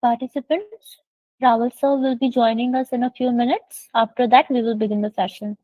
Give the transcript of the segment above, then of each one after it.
Participants, Raval sir will be joining us in a few minutes. After that, we will begin the session.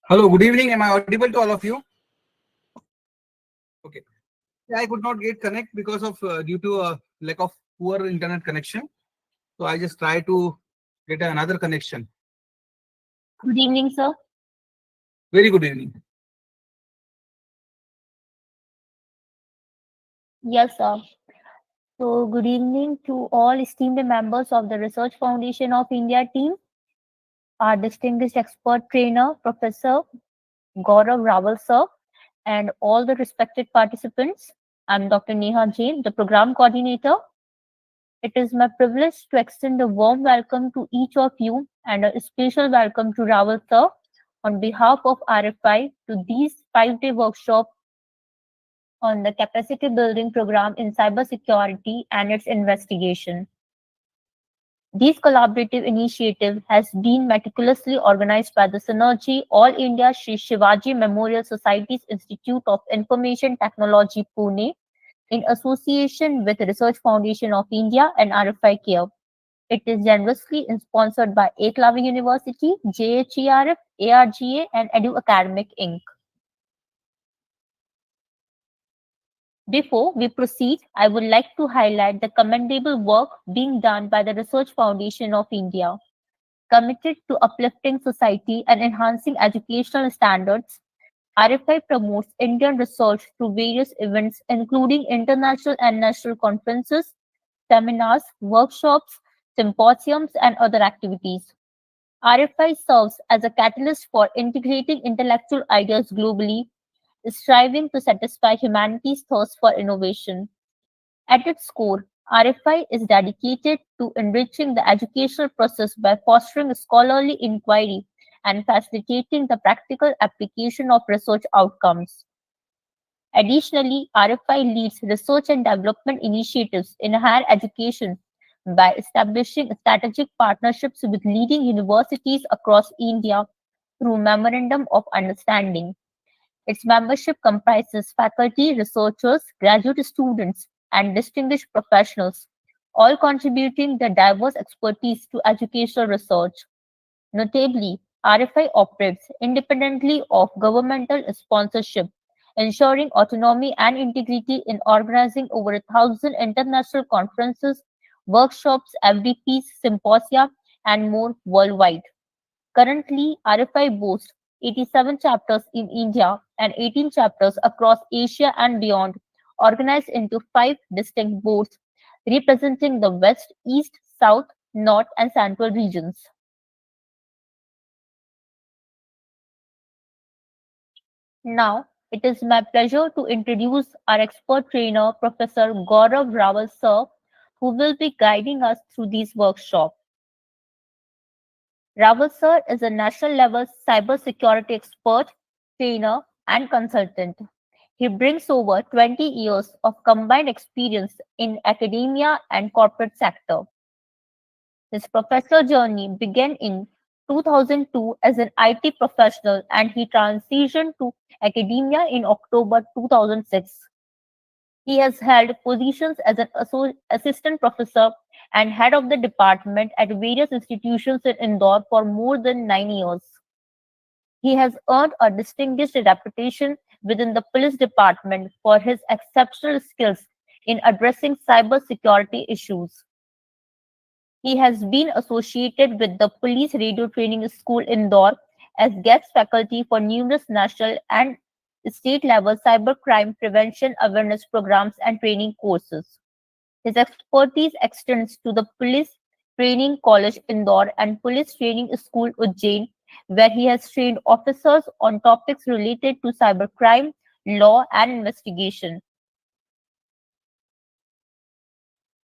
Hello, good evening. Am I audible to all of you? Okay. Yeah, I could not get connect because of due to lack of poor internet connection. So I just try to get another connection. Good evening, sir. Very good evening. Yes, sir. So, good evening to all esteemed members of the Research Foundation of India team, our distinguished expert trainer, Professor Gaurav Rawal, sir, and all the respected participants. I'm Dr. Neha Jain, the program coordinator. It is my privilege to extend a warm welcome to each of you and a special welcome to Rawal, sir, on behalf of RFI to these 5-day workshop on the capacity building program in cybersecurity and its investigation. This collaborative initiative has been meticulously organized by the Synergy All India Shri Shivaji Memorial Society's Institute of Information Technology Pune in association with Research Foundation of India and RFI-CARE. It is generously sponsored by Eklavya University, JHERF, ARGA, and Edu Academic Inc. Before we proceed, I would like to highlight the commendable work being done by the Research Foundation of India. Committed to uplifting society and enhancing educational standards, RFI promotes Indian research through various events, including international and national conferences, seminars, workshops, symposiums, and other activities. RFI serves as a catalyst for integrating intellectual ideas globally, striving to satisfy humanity's thirst for innovation. At its core, RFI is dedicated to enriching the educational process by fostering scholarly inquiry and facilitating the practical application of research outcomes. Additionally, RFI leads research and development initiatives in higher education by establishing strategic partnerships with leading universities across India through Memorandum of Understanding. Its membership comprises faculty, researchers, graduate students, and distinguished professionals, all contributing their diverse expertise to educational research. Notably, RFI operates independently of governmental sponsorship, ensuring autonomy and integrity in organizing over 1,000 international conferences, workshops, FDPs, symposia, and more worldwide. Currently, RFI boasts 87 chapters in India and 18 chapters across Asia and beyond, organized into 5 distinct boards representing the West, East, South, North, and Central regions. Now, it is my pleasure to introduce our expert trainer, Professor Gaurav Rawal sir, who will be guiding us through these workshops. Rawal sir is a national level cybersecurity expert, trainer, and consultant. He brings over 20 years of combined experience in academia and corporate sector. His professional journey began in 2002 as an IT professional and he transitioned to academia in October 2006. He has held positions as an assistant professor and head of the department at various institutions in Indore for more than 9 years. He has earned a distinguished reputation within the police department for his exceptional skills in addressing cybersecurity issues. He has been associated with the Police Radio Training School Indore as guest faculty for numerous national and state level cybercrime prevention awareness programs and training courses. His expertise extends to the Police Training College Indore and Police Training School Ujjain, where he has trained officers on topics related to cybercrime, law, and investigation.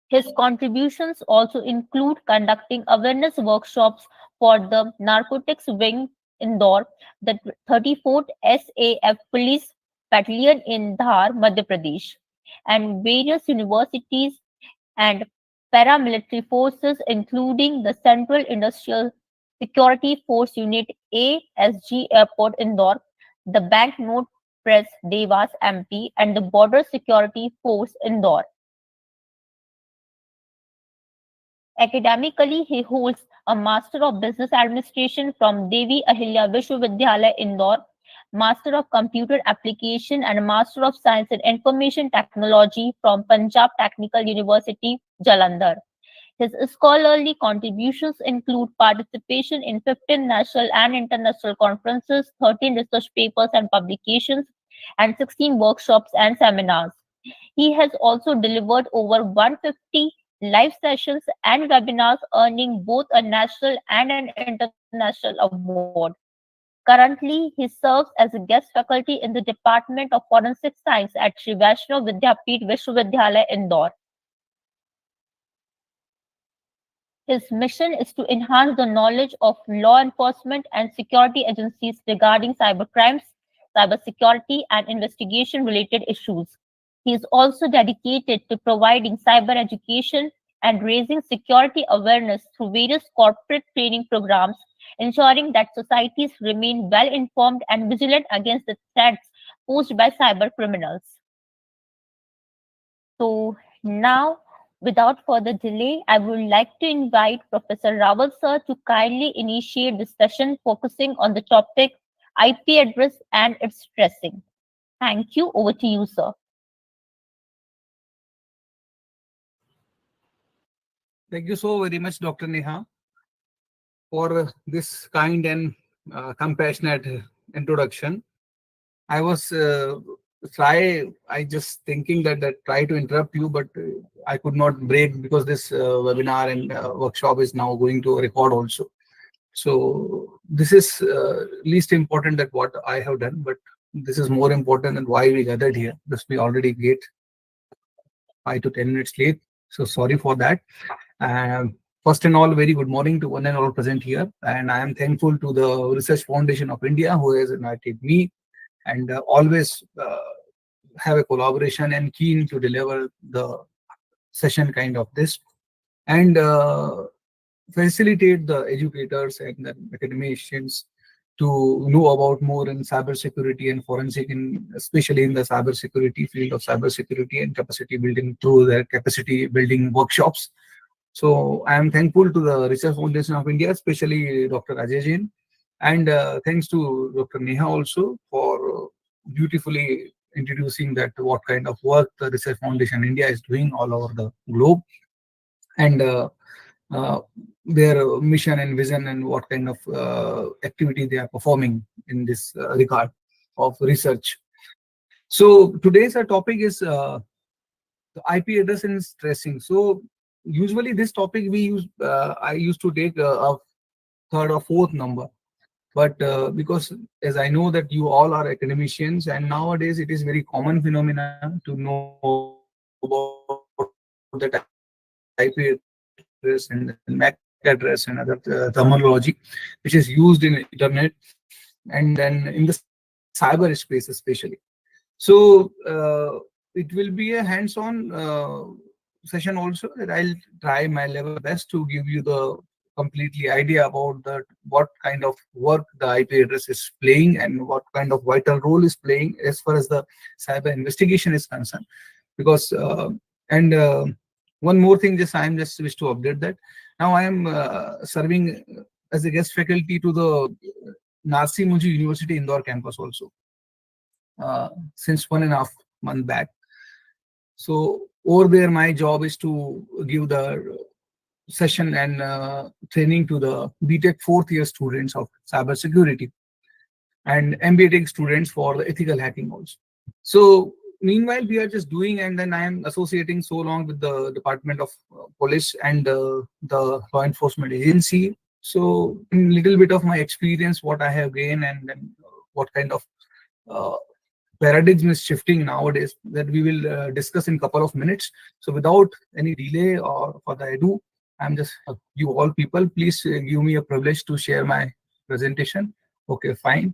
His contributions also include conducting awareness workshops for the Narcotics Wing Indore, the 34th SAF Police Battalion in Dhar, Madhya Pradesh, and various universities and paramilitary forces, including the Central Industrial Security Force Unit ASG Airport Indore, the Banknote Press Devas MP, and the Border Security Force Indore. Academically, he holds a Master of Business Administration from Devi Ahilya Vishwavidyalaya, Indore, Master of Computer Application, and a Master of Science in Information Technology from Punjab Technical University, Jalandhar. His scholarly contributions include participation in 15 national and international conferences, 13 research papers and publications, and 16 workshops and seminars. He has also delivered over 150 live sessions and webinars, earning both a national and an international award. Currently, he serves as a guest faculty in the Department of Forensic Science at Sri Vaishnav Vidyapeeth Vishwavidyalaya, Indore. His mission is to enhance the knowledge of law enforcement and security agencies regarding cybercrimes, cybersecurity, and investigation related issues. He is also dedicated to providing cyber education and raising security awareness through various corporate training programs, ensuring that societies remain well informed and vigilant against the threats posed by cyber criminals. So now, without further delay, I would like to invite Professor Rawal sir to kindly initiate the session focusing on the topic IP address and its tracing. Thank you. Over to you, sir. Thank you so very much, Dr. Neha, for this kind and compassionate introduction. I was I just thinking that try to interrupt you, but I could not break because this webinar and workshop is now going to record also. So this is least important that what I have done, but this is more important than why we gathered here. This we already get 5 to 10 minutes late. So sorry for that. First and all, very good morning to one and all present here. And I am thankful to the Research Foundation of India who has invited me and always have a collaboration and keen to deliver the session kind of this and facilitate the educators and the academicians to know about more in cybersecurity and forensic, in especially in the cybersecurity field of cybersecurity and capacity building through their capacity building workshops. So I am thankful to the Research Foundation of India, especially Dr. Ajay Jain, and thanks to Dr. Neha also for beautifully introducing that what kind of work the Research Foundation India is doing all over the globe, and uh, their mission and vision and what kind of activity they are performing in this regard of research. So today's topic is the IP address and tracing. So usually this topic we use, I used to take a third or fourth number, but because as I know that you all are academicians and nowadays it is very common phenomena to know about that IP address and then MAC address and other terminology which is used in internet and then in the cyberspace especially. So it will be a hands-on session also that I'll try my level best to give you the completely idea about the what kind of work the IP address is playing and what kind of vital role is playing as far as the cyber investigation is concerned. Because and one more thing, just I am just wish to update that now I am serving as a guest faculty to the Narsi Munji University Indore campus also since 1.5 months back. So over there, my job is to give the session and training to the BTech fourth year students of cybersecurity and MBA Tech students for the ethical hacking also. So meanwhile, we are just doing, and then I am associating so long with the Department of Police and the law enforcement agency. So in little bit of my experience, what I have gained, and then what kind of uh, paradigm is shifting nowadays that we will discuss in couple of minutes. So without any delay or further ado, I'm just you all people, please give me a privilege to share my presentation. Okay, fine.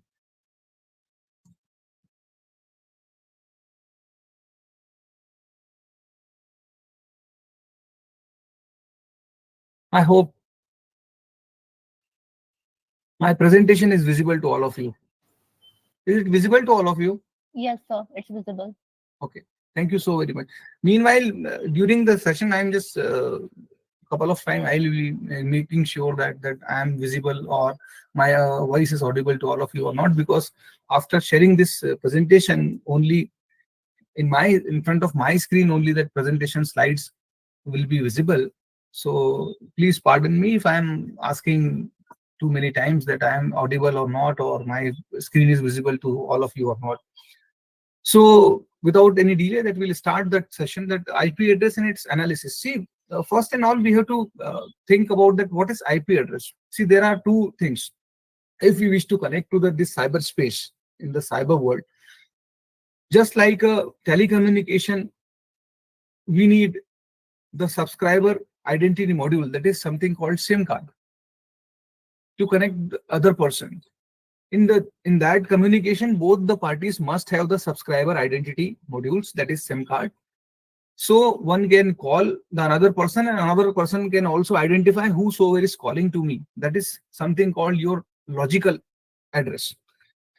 I hope my presentation is visible to all of you. Is it visible to all of you? Yes, sir. It's visible. Okay. Thank you so very much. Meanwhile, during the session, I'm just couple of time I'll be making sure that I am visible, or my voice is audible to all of you or not, because after sharing this presentation, only in front of my screen only that presentation slides will be visible. So please pardon me if I am asking too many times that I am audible or not, or my screen is visible to all of you or not. So without any delay, that we'll start that session, that IP address and its analysis. See, first and all, we have to think about that what is IP address. See, there are two things. If we wish to connect to this cyberspace in the cyber world, just like a telecommunication, we need the subscriber identity module, that is something called SIM card, to connect the other person. In that communication, both the parties must have the subscriber identity modules, that is SIM card. So one can call the another person, and another person can also identify whosoever is calling to me. That is something called your logical address.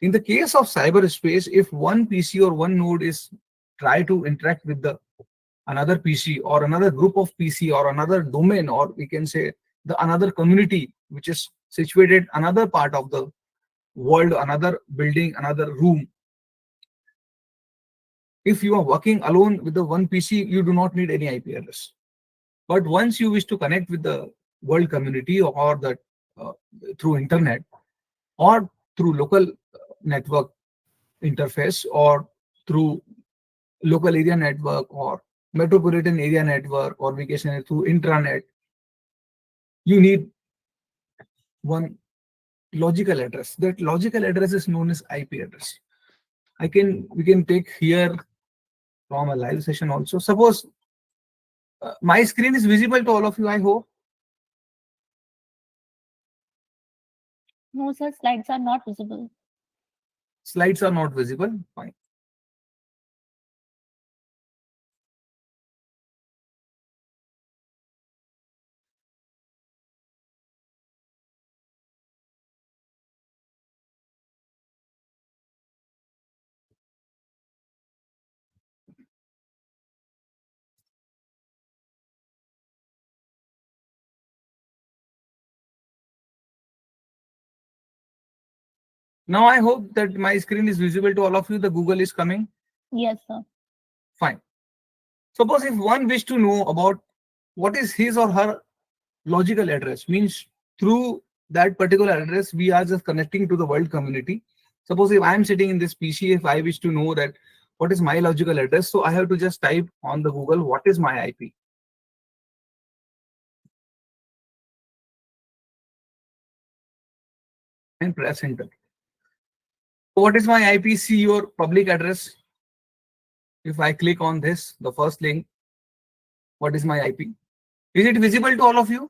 In the case of cyberspace, if one PC or one node is try to interact with the another PC or another group of PC or another domain, or we can say the another community which is situated another part of the world, another building, another room. If you are working alone with the one PC, you do not need any IP address. But once you wish to connect with the world community, or the uh, through internet, or through local network interface, or through local area network, or metropolitan area network, or we can say through intranet, you need one logical address. That logical address is known as IP address. We can take here from a live session also. Suppose my screen is visible to all of you, I hope. No, sir, slides are not visible. Slides are not visible. Fine. Now I hope that my screen is visible to all of you. The Google is coming. Yes, sir. Fine. Suppose if one wish to know about what is his or her logical address, means through that particular address we are just connecting to the world community. Suppose if I am sitting in this PC, if I wish to know that what is my logical address, so I have to just type on the Google what is my IP and press enter. So what is my IP? See your public address. If I click on this, the first link, what is my IP? Is it visible to all of you?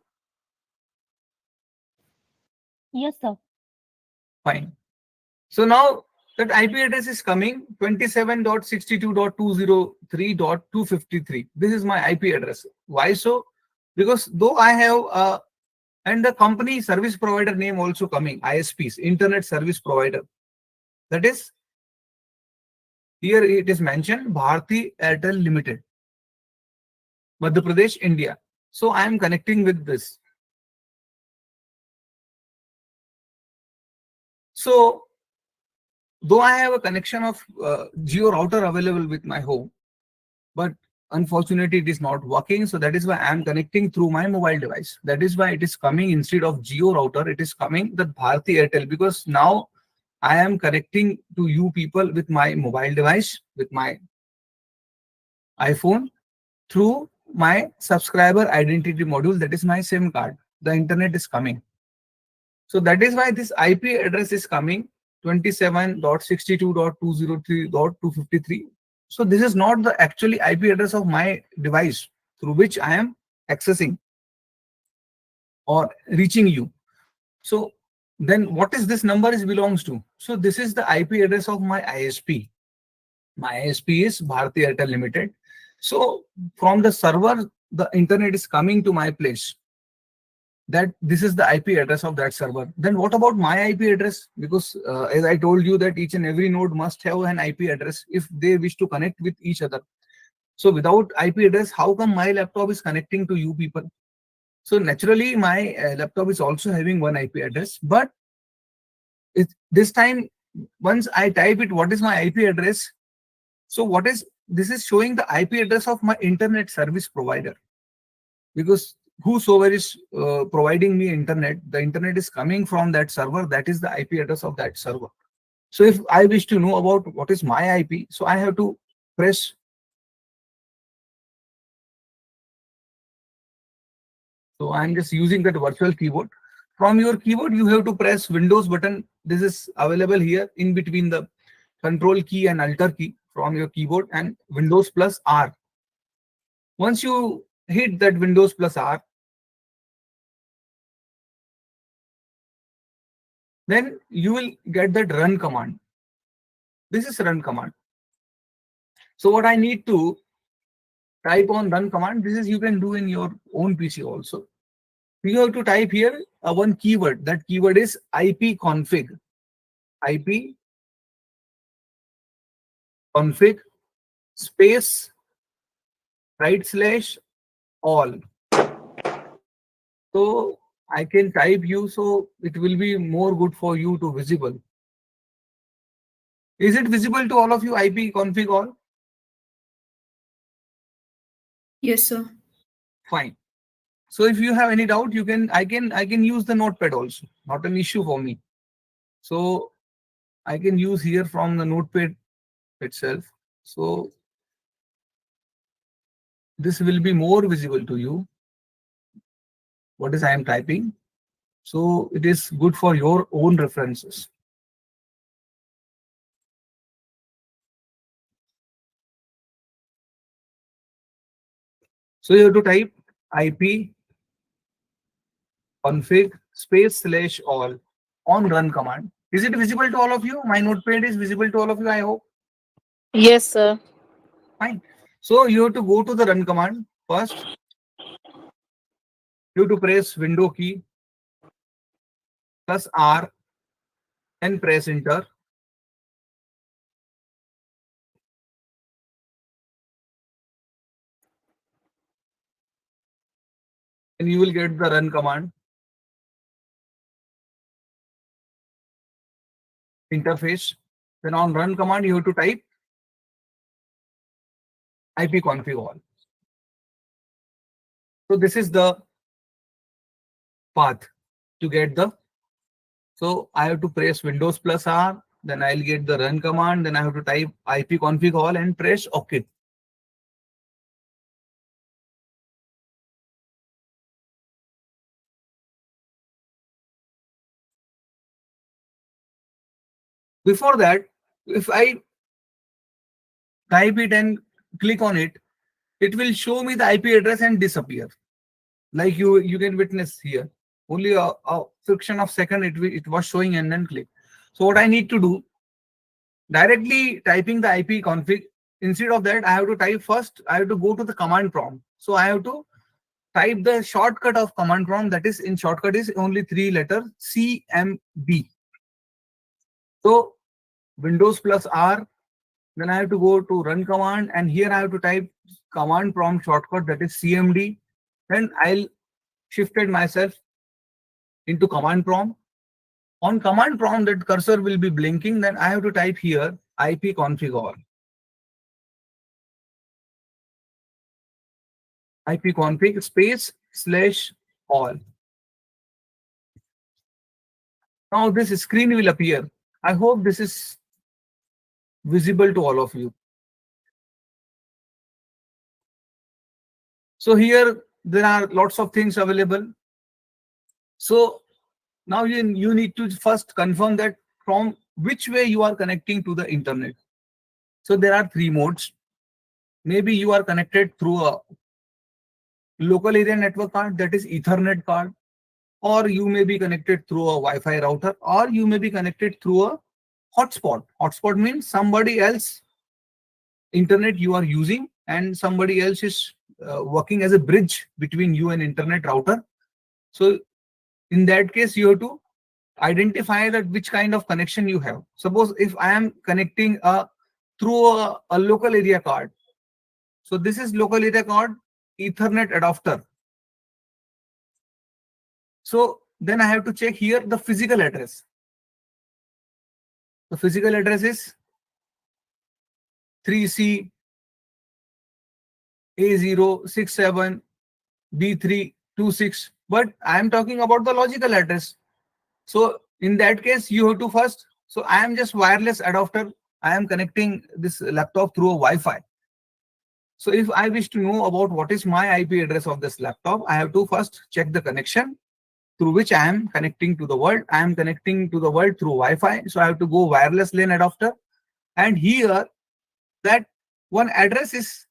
Yes, sir. Fine. So now that IP address is coming 27.62.203.253. This is my IP address. Why so? Because though I have and the company service provider name also coming, ISPs, Internet Service Provider. That is, here it is mentioned Bharti Airtel Limited, Madhya Pradesh, India. So I am connecting with this. So though I have a connection of Geo router available with my home, but unfortunately it is not working. So that is why I am connecting through my mobile device. That is why it is coming instead of Geo router, it is coming the Bharti Airtel, because now I am connecting to you people with my mobile device, with my iPhone, through my subscriber identity module, that is my SIM card. The internet is coming. So that is why this IP address is coming 27.62.203.253. So this is not the actually IP address of my device through which I am accessing or reaching you. So then what is this number is belongs to? So this is the IP address of my ISP. My ISP is Bharti Airtel Limited. So from the server, the internet is coming to my place. That this is the IP address of that server. Then what about my IP address? Because as I told you that each and every node must have an IP address if they wish to connect with each other. So without IP address, how come my laptop is connecting to you people? So naturally, my laptop is also having one IP address, but this time, once I type it, what is my IP address? So what is this is showing the IP address of my internet service provider, because whosoever is providing me internet, the internet is coming from that server. That is the IP address of that server. So if I wish to know about what is my IP, so I have to press. So I'm just using that virtual keyboard. From your keyboard, you have to press Windows button. This is available here in between the Control key and Alter key from your keyboard, and Windows plus R. Once you hit that Windows plus R, then you will get that run command. This is run command. So what I need to type on run command, this is you can do in your own PC also. You have to type here one keyword. That keyword is ipconfig. Ipconfig space /all. So I can type you, so it will be more good for you to visible. Is it visible to all of you, ipconfig all? Yes, sir. Fine. So if you have any doubt, you can I can use the notepad also. Not an issue for me. So I can use here from the notepad itself. So this will be more visible to you. What is I am typing? So it is good for your own references. So you have to type IP config space /all on run command. Is it visible to all of you? My notepad is visible to all of you, I hope. Yes, sir. Fine. So you have to go to the run command first. You have to press window key plus R and press enter. And you will get the run command interface. Then on run command, you have to type ipconfig all. So this is the path to get the. So I have to press Windows plus R, then I'll get the run command, then I have to type ipconfig all and press OK. Before that, if I type it and click on it, it will show me the IP address and disappear. Like you can witness here. Only a fraction of second it was showing and then click. So what I need to do, directly typing the IP config, instead of that, I have to type first, I have to go to the command prompt. So I have to type the shortcut of command prompt, that is in shortcut is only 3 letter CMD. So Windows plus R, then I have to go to run command, and here I have to type command prompt shortcut, that is CMD. Then I'll shifted myself into command prompt. On command prompt, that cursor will be blinking. Then I have to type here ipconfig all. ipconfig space /all. Now this screen will appear. I hope this is visible to all of you. So here there are lots of things available. So now you need to first confirm that from which way you are connecting to the internet. So there are 3 modes. Maybe you are connected through a local area network card, that is Ethernet card, or you may be connected through a Wi-Fi router, or you may be connected through a hotspot. Hotspot means somebody else internet you are using and somebody else is working as a bridge between you and internet router. So in that case, you have to identify that which kind of connection you have. Suppose if I am connecting through a local area card. So this is local area card Ethernet adapter. So then I have to check here the physical address. The physical address is 3C A067 B326, but I am talking about the logical address. So in that case, you have to first, so I am just wireless adapter. I am connecting this laptop through a Wi-Fi. So if I wish to know about what is my IP address of this laptop, I have to first check the connection through which I am connecting to the world. I am connecting to the world through Wi-Fi. So I have to go wireless LAN adapter. And here that one address is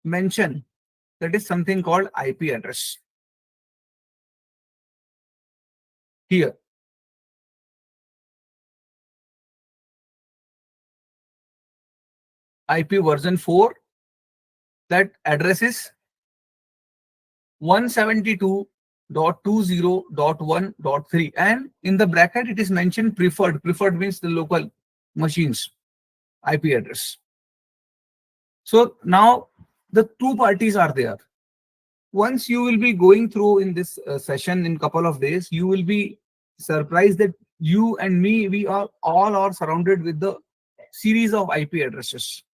mentioned, that is something called IP address. Here. IP version 4, that address is 172.20.1.3, and in the bracket it is mentioned preferred. Preferred means the local machines IP address. So now the two parties are there. Once you will be going through in this session in couple of days, you will be surprised that you and me, we are all are surrounded with the series of IP addresses.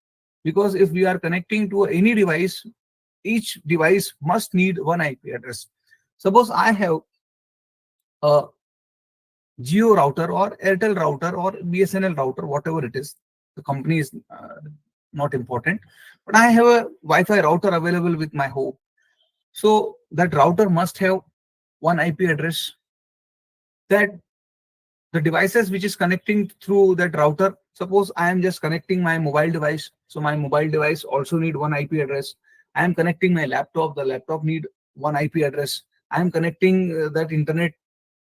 Because if we are connecting to any device, each device must need one IP address. Suppose I have a Geo router or Airtel router or BSNL router, whatever it is. The company is not important, but I have a Wi-Fi router available with my home. So that router must have one IP address. That the devices which is connecting through that router, suppose I am just connecting my mobile device, so my mobile device also need one IP address. I am connecting my laptop, the laptop need one IP address. I am connecting that internet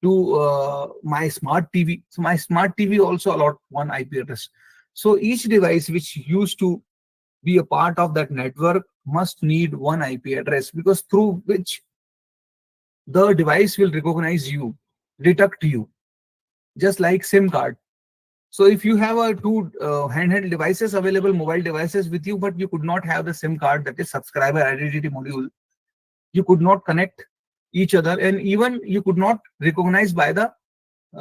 to my smart TV, so my smart TV also allowed one IP address. So each device which used to be a part of that network must need one IP address, because through which the device will recognize you, detect you, just like SIM card. So if you have a two handheld devices available, mobile devices with you, but you could not have the SIM card, that is subscriber identity module, you could not connect each other, and even you could not recognize by the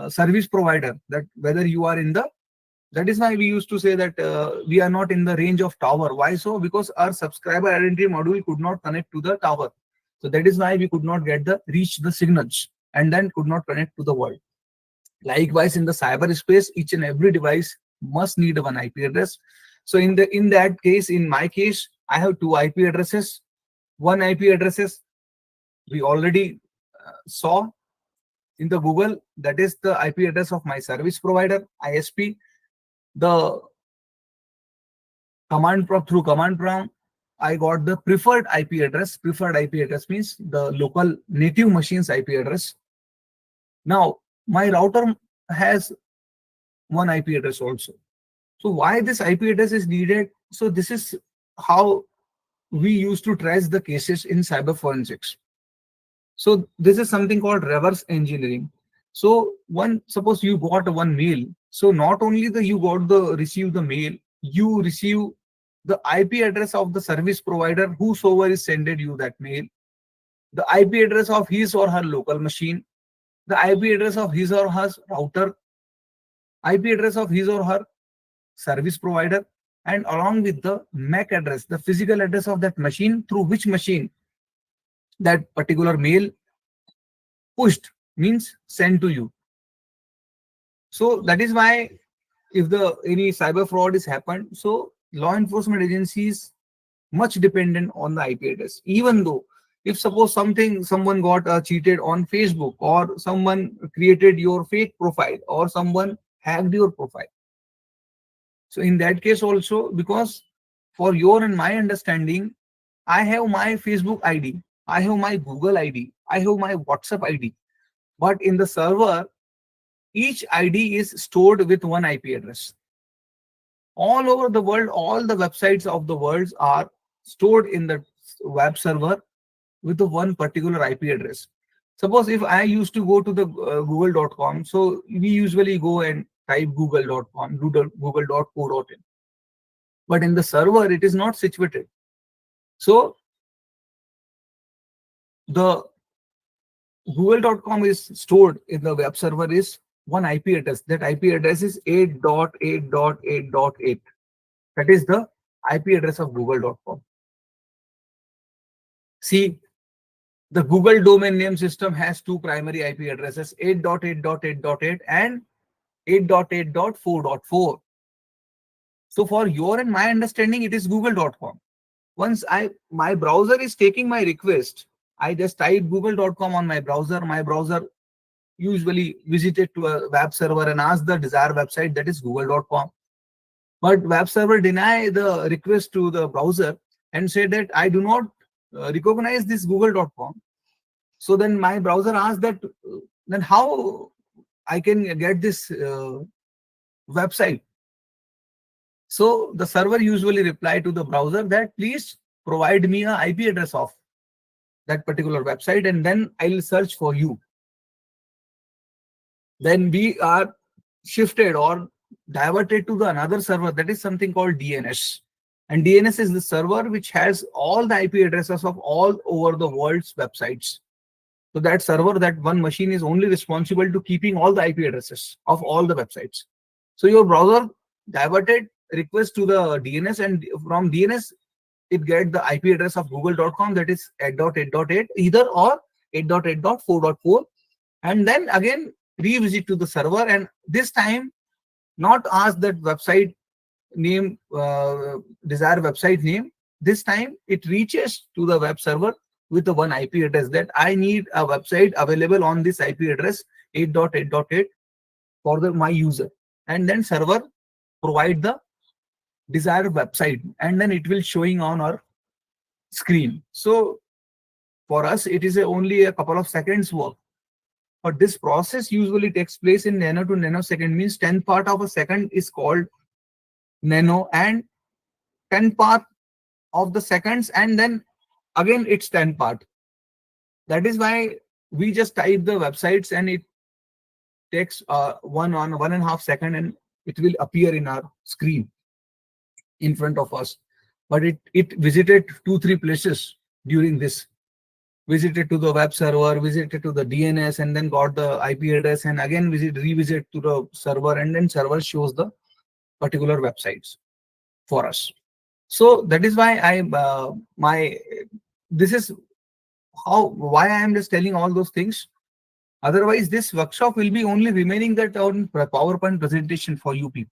service provider that whether you are in the, that is why we used to say that we are not in the range of tower. Why so? Because our subscriber identity module could not connect to the tower. So that is why we could not get the reach the signals and then could not connect to the world. Likewise, in the cyberspace, each and every device must need one IP address. So in that case, in my case, I have two IP addresses. One IP addresses we already saw in the Google, that is the IP address of my service provider, ISP. The command prompt, through command prompt, I got the preferred IP address. Preferred IP address means the local native machine's IP address. Now, my router has one IP address also. So why this IP address is needed? So this is how we used to trace the cases in cyber forensics. So this is something called reverse engineering. So suppose you got one mail. So not only you got the receive the mail, you receive the IP address of the service provider, whosoever is sended you that mail, the IP address of his or her local machine, the IP address of his or her router, IP address of his or her service provider, and along with the MAC address, the physical address of that machine, through which machine that particular mail pushed, means sent to you. So that is why if any cyber fraud is happened, so law enforcement agencies much dependent on the IP address. Even though if suppose someone got cheated on Facebook, or someone created your fake profile, or someone hacked your profile. So in that case also, because for your and my understanding, I have my Facebook ID, I have my Google ID, I have my WhatsApp ID, but in the server, each ID is stored with one IP address. All over the world, all the websites of the world are stored in the web server with the one particular IP address. Suppose if I used to go to the google.com, so we usually go and type google.com, google.co.in. But in the server, it is not situated. So the google.com is stored in the web server is one IP address. That IP address is 8.8.8.8. That is the IP address of google.com. See, the Google domain name system has two primary IP addresses, 8.8.8.8 and 8.8.4.4. So for your and my understanding, it is google.com. Once my browser is taking my request, I just type google.com on my browser. My browser usually visited to a web server and ask the desired website, that is google.com. But web server deny the request to the browser and say that I do not recognize this google.com. So then my browser asks that then how I can get this website. So the server usually reply to the browser that please provide me a IP address of that particular website and then I'll search for you. Then we are shifted or diverted to the another server, that is something called DNS. And DNS is the server which has all the IP addresses of all over the world's websites. So that server, that one machine is only responsible to keeping all the IP addresses of all the websites. So your browser diverted request to the DNS, and from DNS it get the IP address of google.com, that is 8.8.8 either or 8.8.4.4, and then again revisit to the server, and this time not ask that website name, desired website name. This time it reaches to the web server with the one IP address that I need a website available on this IP address 8.8.8 for my user, and then server provide the desired website and then it will showing on our screen. So for us it is only a couple of seconds work, but this process usually takes place in nano to nanosecond, means 10th part of a second is called nano, and 10 part of the seconds, and then again it's 10 part. That is why we just type the websites and it takes 1.5 seconds and it will appear in our screen in front of us. But it visited 2-3 places during this. Visited to the web server, visited to the DNS, and then got the IP address, and again revisit to the server, and then server shows the particular websites for us. So that is why this is why I am just telling all those things. Otherwise, this workshop will be only remaining that on PowerPoint presentation for you people.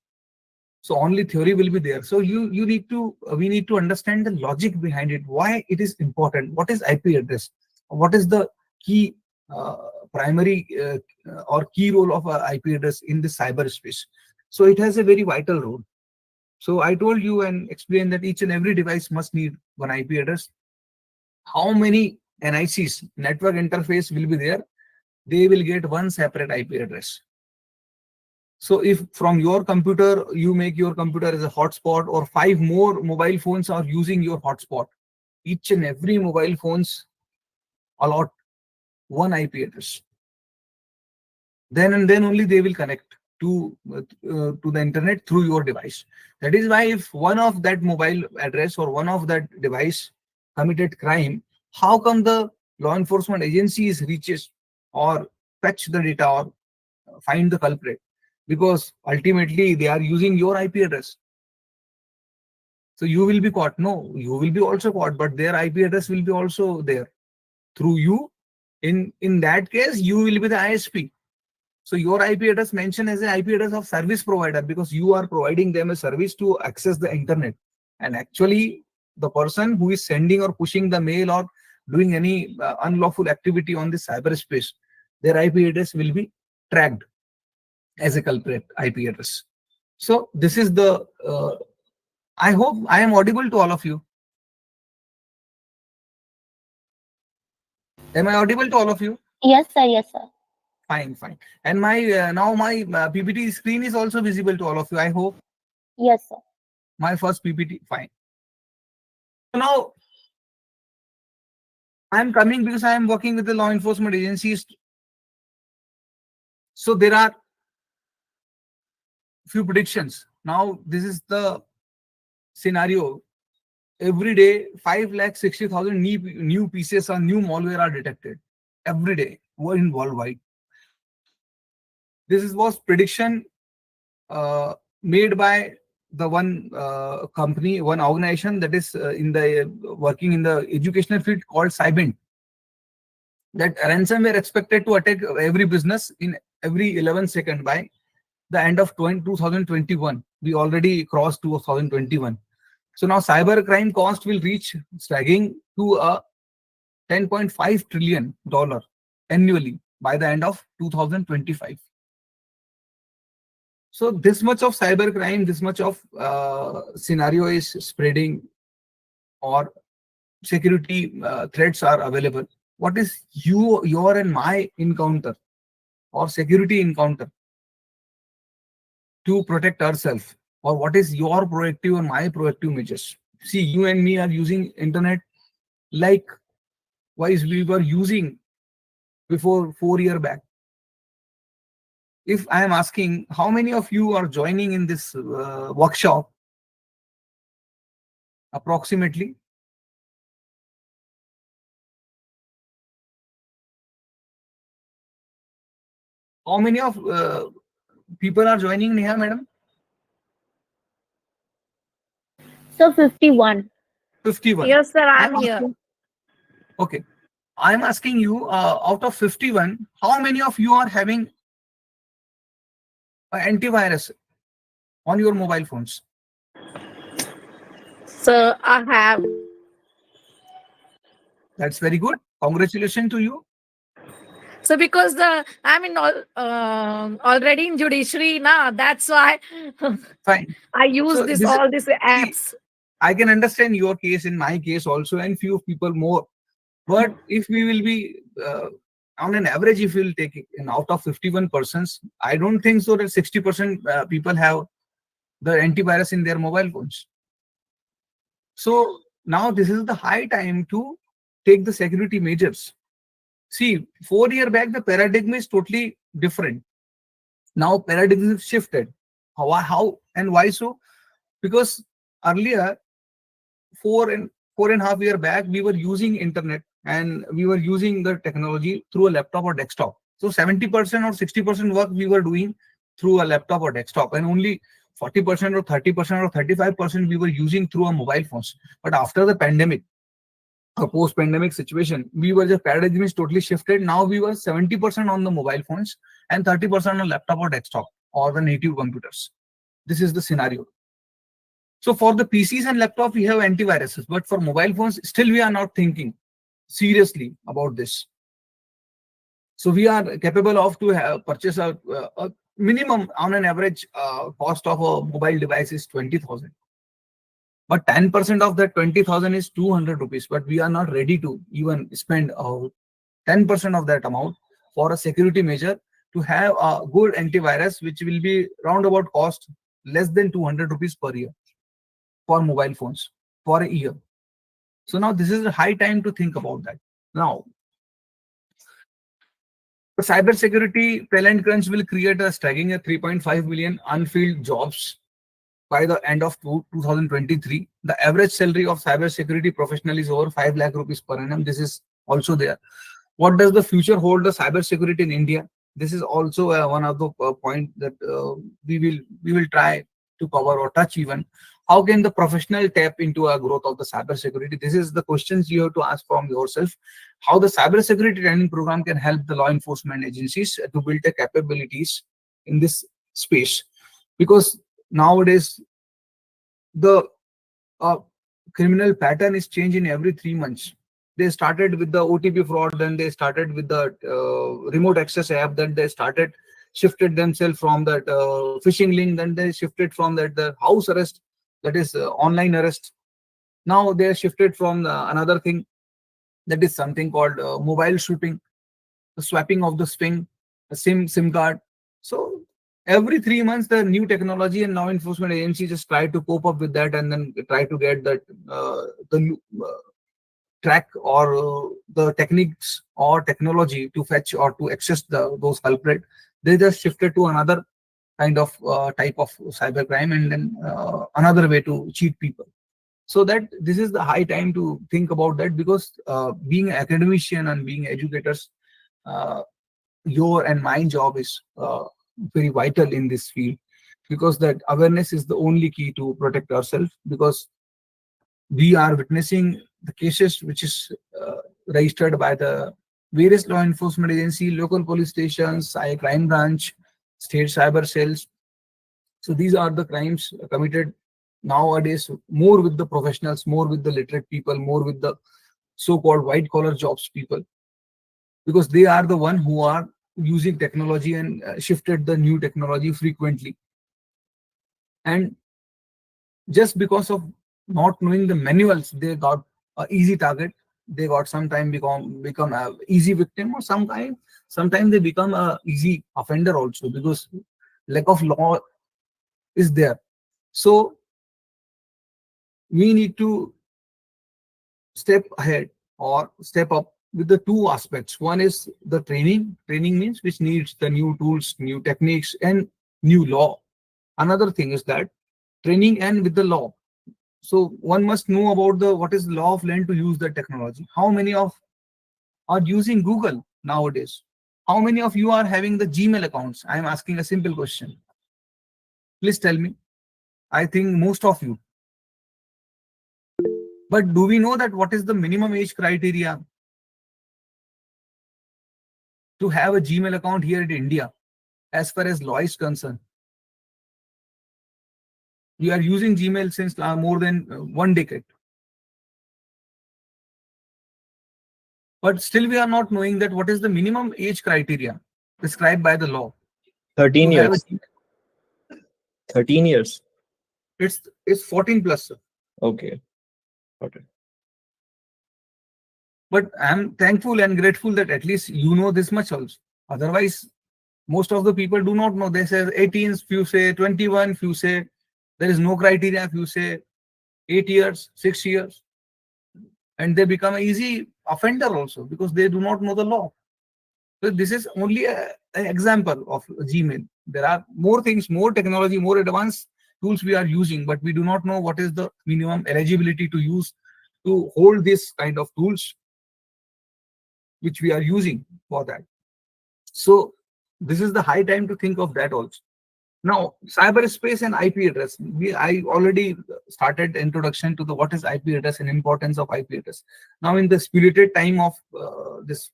So only theory will be there. So we need to understand the logic behind it, why it is important, what is IP address, what is the key primary or key role of a IP address in the cyberspace. So it has a very vital role. So I told you and explained that each and every device must need one IP address. How many NICs, network interface, will be there? They will get one separate IP address. So if from your computer, you make your computer as a hotspot, or 5 more mobile phones are using your hotspot, each and every mobile phones allot one IP address. Then and then only they will connect to the internet through your device. That is why if one of that mobile address or one of that device committed crime, how come the law enforcement agencies reaches or fetch the data or find the culprit? Because ultimately they are using your IP address. So you will be caught. No, you will be also caught, but their IP address will be also there through you. In that case, you will be the ISP. So your IP address mentioned as an IP address of service provider, because you are providing them a service to access the internet. And actually, the person who is sending or pushing the mail or doing any unlawful activity on the cyberspace, their IP address will be tracked as a culprit IP address. So this is the, I hope I am audible to all of you. Am I audible to all of you? Yes, sir. Yes, sir. Fine, fine. And my now my PPT screen is also visible to all of you, I hope. Yes, sir. My first PPT, fine. So now I'm coming because I am working with the law enforcement agencies. So there are few predictions. Now this is the scenario. Every day 5,60,000 new pieces or new malware are detected every day. in worldwide. This was prediction made by the one company, one organization that is in the working in the educational field called Cybint. That ransomware expected to attack every business in every 11 seconds by the end of 2021. We already crossed 2021. So now cybercrime cost will reach staggering to a $10.5 trillion annually by the end of 2025. So this much of cybercrime, this much of scenario is spreading, or security threats are available. What is your and my encounter or security encounter to protect ourselves? Or what is your proactive or my proactive measures? See, you and me are using internet likewise we were using before 4 years back. If I am asking how many of you are joining in this workshop, approximately, how many of people are joining, Neha madam? So 51. 51. Yes, sir, I'm I'm here. asking, okay. I'm asking you, out of 51, how many of you are having an antivirus on your mobile phones? So I have. That's very good. Congratulations to you. So because I'm in already in judiciary now, that's why Fine. I use So this this is, all these see, apps. I can understand your case, in my case also, and few people more. But if we will be on an average, if we'll take it in out of 51 persons, I don't think so that 60% people have the antivirus in their mobile phones. So now this is the high time to take the security measures. See, 4 years back, the paradigm is totally different. Now paradigm is shifted. How and why so? Because earlier, 4.5 years back, we were using internet and we were using the technology through a laptop or desktop. So 70% or 60% work we were doing through a laptop or desktop, and only 40% or 30% or 35% we were using through our mobile phones. But after the pandemic, a post-pandemic situation, we were the paradigm is totally shifted. Now we were 70% on the mobile phones and 30% on laptop or desktop or the native computers. This is the scenario. So for the PCs and laptop, we have antiviruses, but for mobile phones, still we are not thinking seriously about this. So we are capable of to purchase a minimum on an average cost of a mobile device is 20,000. But 10% of that 20,000 is 200 rupees. But we are not ready to even spend 10% of that amount for a security measure to have a good antivirus, which will be roundabout cost less than 200 rupees per year for mobile phones for a year. So now this is a high time to think about that. Now, the cybersecurity talent crunch will create a staggering 3.5 million unfilled jobs by the end of 2023. The average salary of cybersecurity professional is over 5 lakh rupees per annum. This is also there. What does the future hold the cybersecurity in India? This is also one of the point that we will try to cover or touch even. How can the professional tap into a growth of the cybersecurity? This is the questions you have to ask from yourself. How the cybersecurity training program can help the law enforcement agencies to build the capabilities in this space. Because nowadays, the criminal pattern is changing every 3 months. They started with the OTP fraud, then they started with the remote access app, then they started shifted themselves from that phishing link, then they shifted from that the house arrest, that is online arrest. Now they are shifted from another thing, that is something called mobile shooting, the swapping of the the SIM card. So every 3 months, the new technology and law enforcement agency just try to cope up with that and then try to get that the track or the techniques or technology to fetch or to access those culprit. They just shifted to another kind of type of cybercrime and then another way to cheat people. So that this is the high time to think about that, because being academician and being educators, your and my job is very vital in this field, because that awareness is the only key to protect ourselves, because we are witnessing the cases which is registered by the various law enforcement agency, local police stations, crime branch, state cyber cells. So these are the crimes committed nowadays more with the professionals, more with the literate people, more with the so-called white collar jobs people, because they are the one who are using technology and shifted the new technology frequently. And just because of not knowing the manuals, they got a easy target. They got sometime become a easy victim, or sometimes they become a easy offender also, because lack of law is there. So we need to step ahead or step up with the two aspects. One is the training. Training means which needs the new tools, new techniques, and new law. Another thing is that training and with the law. So one must know about the what is the law of land to use the technology. How many of are using Google nowadays? How many of you are having the Gmail accounts? I am asking a simple question. Please tell me. I think most of you. But do we know that what is the minimum age criteria to have a Gmail account here in India as far as law is concerned? We are using Gmail since more than 1 decade. But still we are not knowing that what is the minimum age criteria prescribed by the law 13 to have years. a 13 years. it's 14 plus, sir. Okay. Got it. But I'm thankful and grateful that at least you know this much also. Otherwise, most of the people do not know. They say 18, few say 21, few say there is no criteria, few say 8 years, 6 years. And they become an easy offender also because they do not know the law. So this is only an example of Gmail. There are more things, more technology, more advanced tools we are using, but we do not know what is the minimum eligibility to use to hold this kind of tools which we are using for that. So this is the high time to think of that also. Now, cyberspace and IP address. I already started introduction to the what is IP address and importance of IP address. Now, in the spirited time of this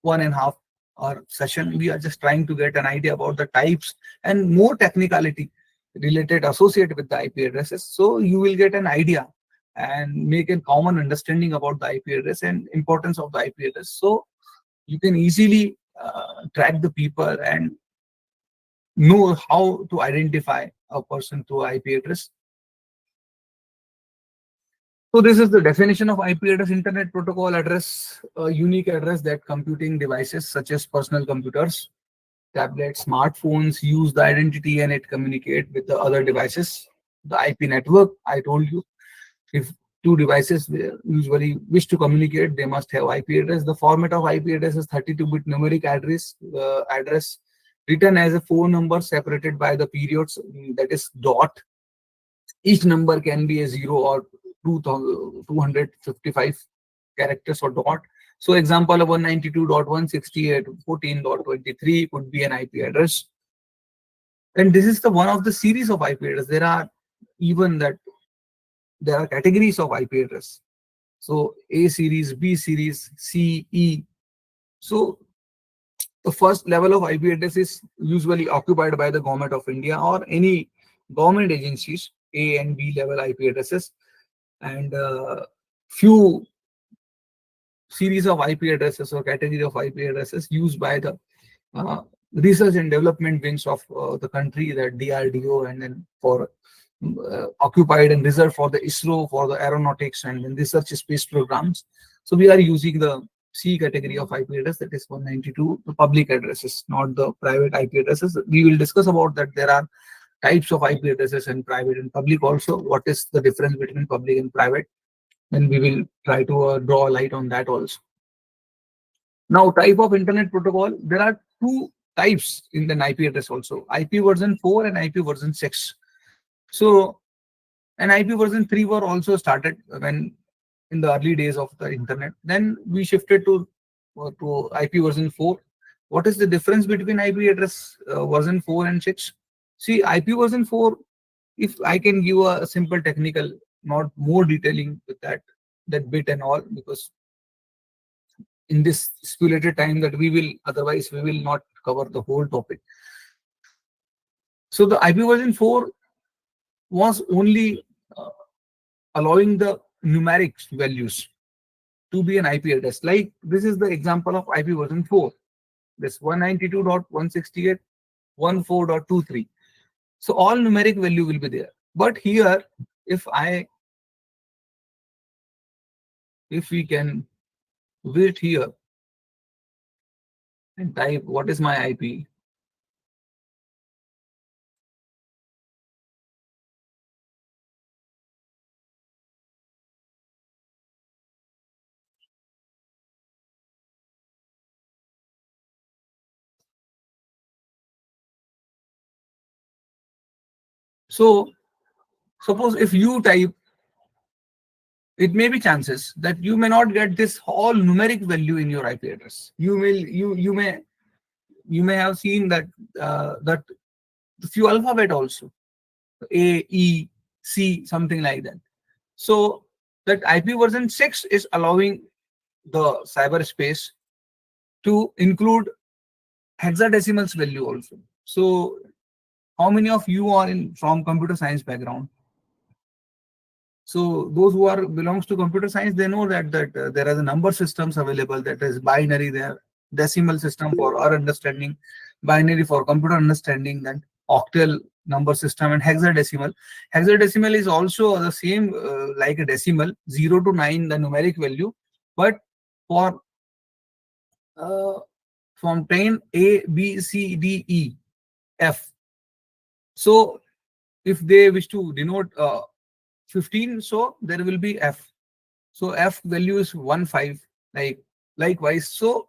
1.5 hour session, we are just trying to get an idea about the types and more technicality related associated with the IP addresses. So you will get an idea and make a common understanding about the IP address and importance of the IP address. So you can easily track the people and know how to identify a person through IP address. So this is the definition of IP address: Internet Protocol address, a unique address that computing devices such as personal computers, tablets, smartphones use the identity and it communicate with the other devices. The IP network, I told you, if two devices usually wish to communicate, they must have IP address. The format of IP address is 32-bit numeric address written as a phone number separated by the periods, that is dot. Each number can be a 0 or 255 characters or dot. So example of 192.168.14.23 could be an IP address. And this is the one of the series of IP address. There are categories of IP address. So A series, B series, C, E. So the first level of IP address is usually occupied by the government of India or any government agencies, A and B level IP addresses, and few series of IP addresses or category of IP addresses used by the research and development wings of the country, that DRDO, and then for occupied and reserved for the ISRO, for the aeronautics and then research space programs. So we are using the C category of IP address, that is 192, the public addresses, not the private IP addresses. We will discuss about that. There are types of IP addresses and private and public also. What is the difference between public and private? And we will try to draw a light on that also. Now, type of internet protocol, there are two types in the IP address also, IP version 4 and IP version 6. So, and IP version 3 were also started when in the early days of the internet. Then we shifted to to IP version 4. What is the difference between IP address version 4 and 6? See, IP version 4, if I can give a simple technical, not more detailing with that bit and all, because in this stipulated time that otherwise we will not cover the whole topic. So the IP version 4 was only allowing the numeric values to be an IP address. Like this is the example of IP version 4. This 192.168.14.23. So all numeric value will be there. But here, if we can wait here and type what is my IP. So suppose if you type, it may be chances that you may not get this whole numeric value in your IP address. You may have seen that that few alphabet also, A, E, C, something like that. So that IP version 6 is allowing the cyberspace to include hexadecimals value also. So how many of you are from computer science background? So those who belongs to computer science, they know that there are the number systems available. That is binary, there decimal system for our understanding, binary for computer understanding, then octal number system, and hexadecimal. Hexadecimal is also the same like a decimal, 0 to 9 the numeric value, but for from 10 A, B, C, D, E, F. So if they wish to denote 15, so there will be F. So F value is 15, likewise. So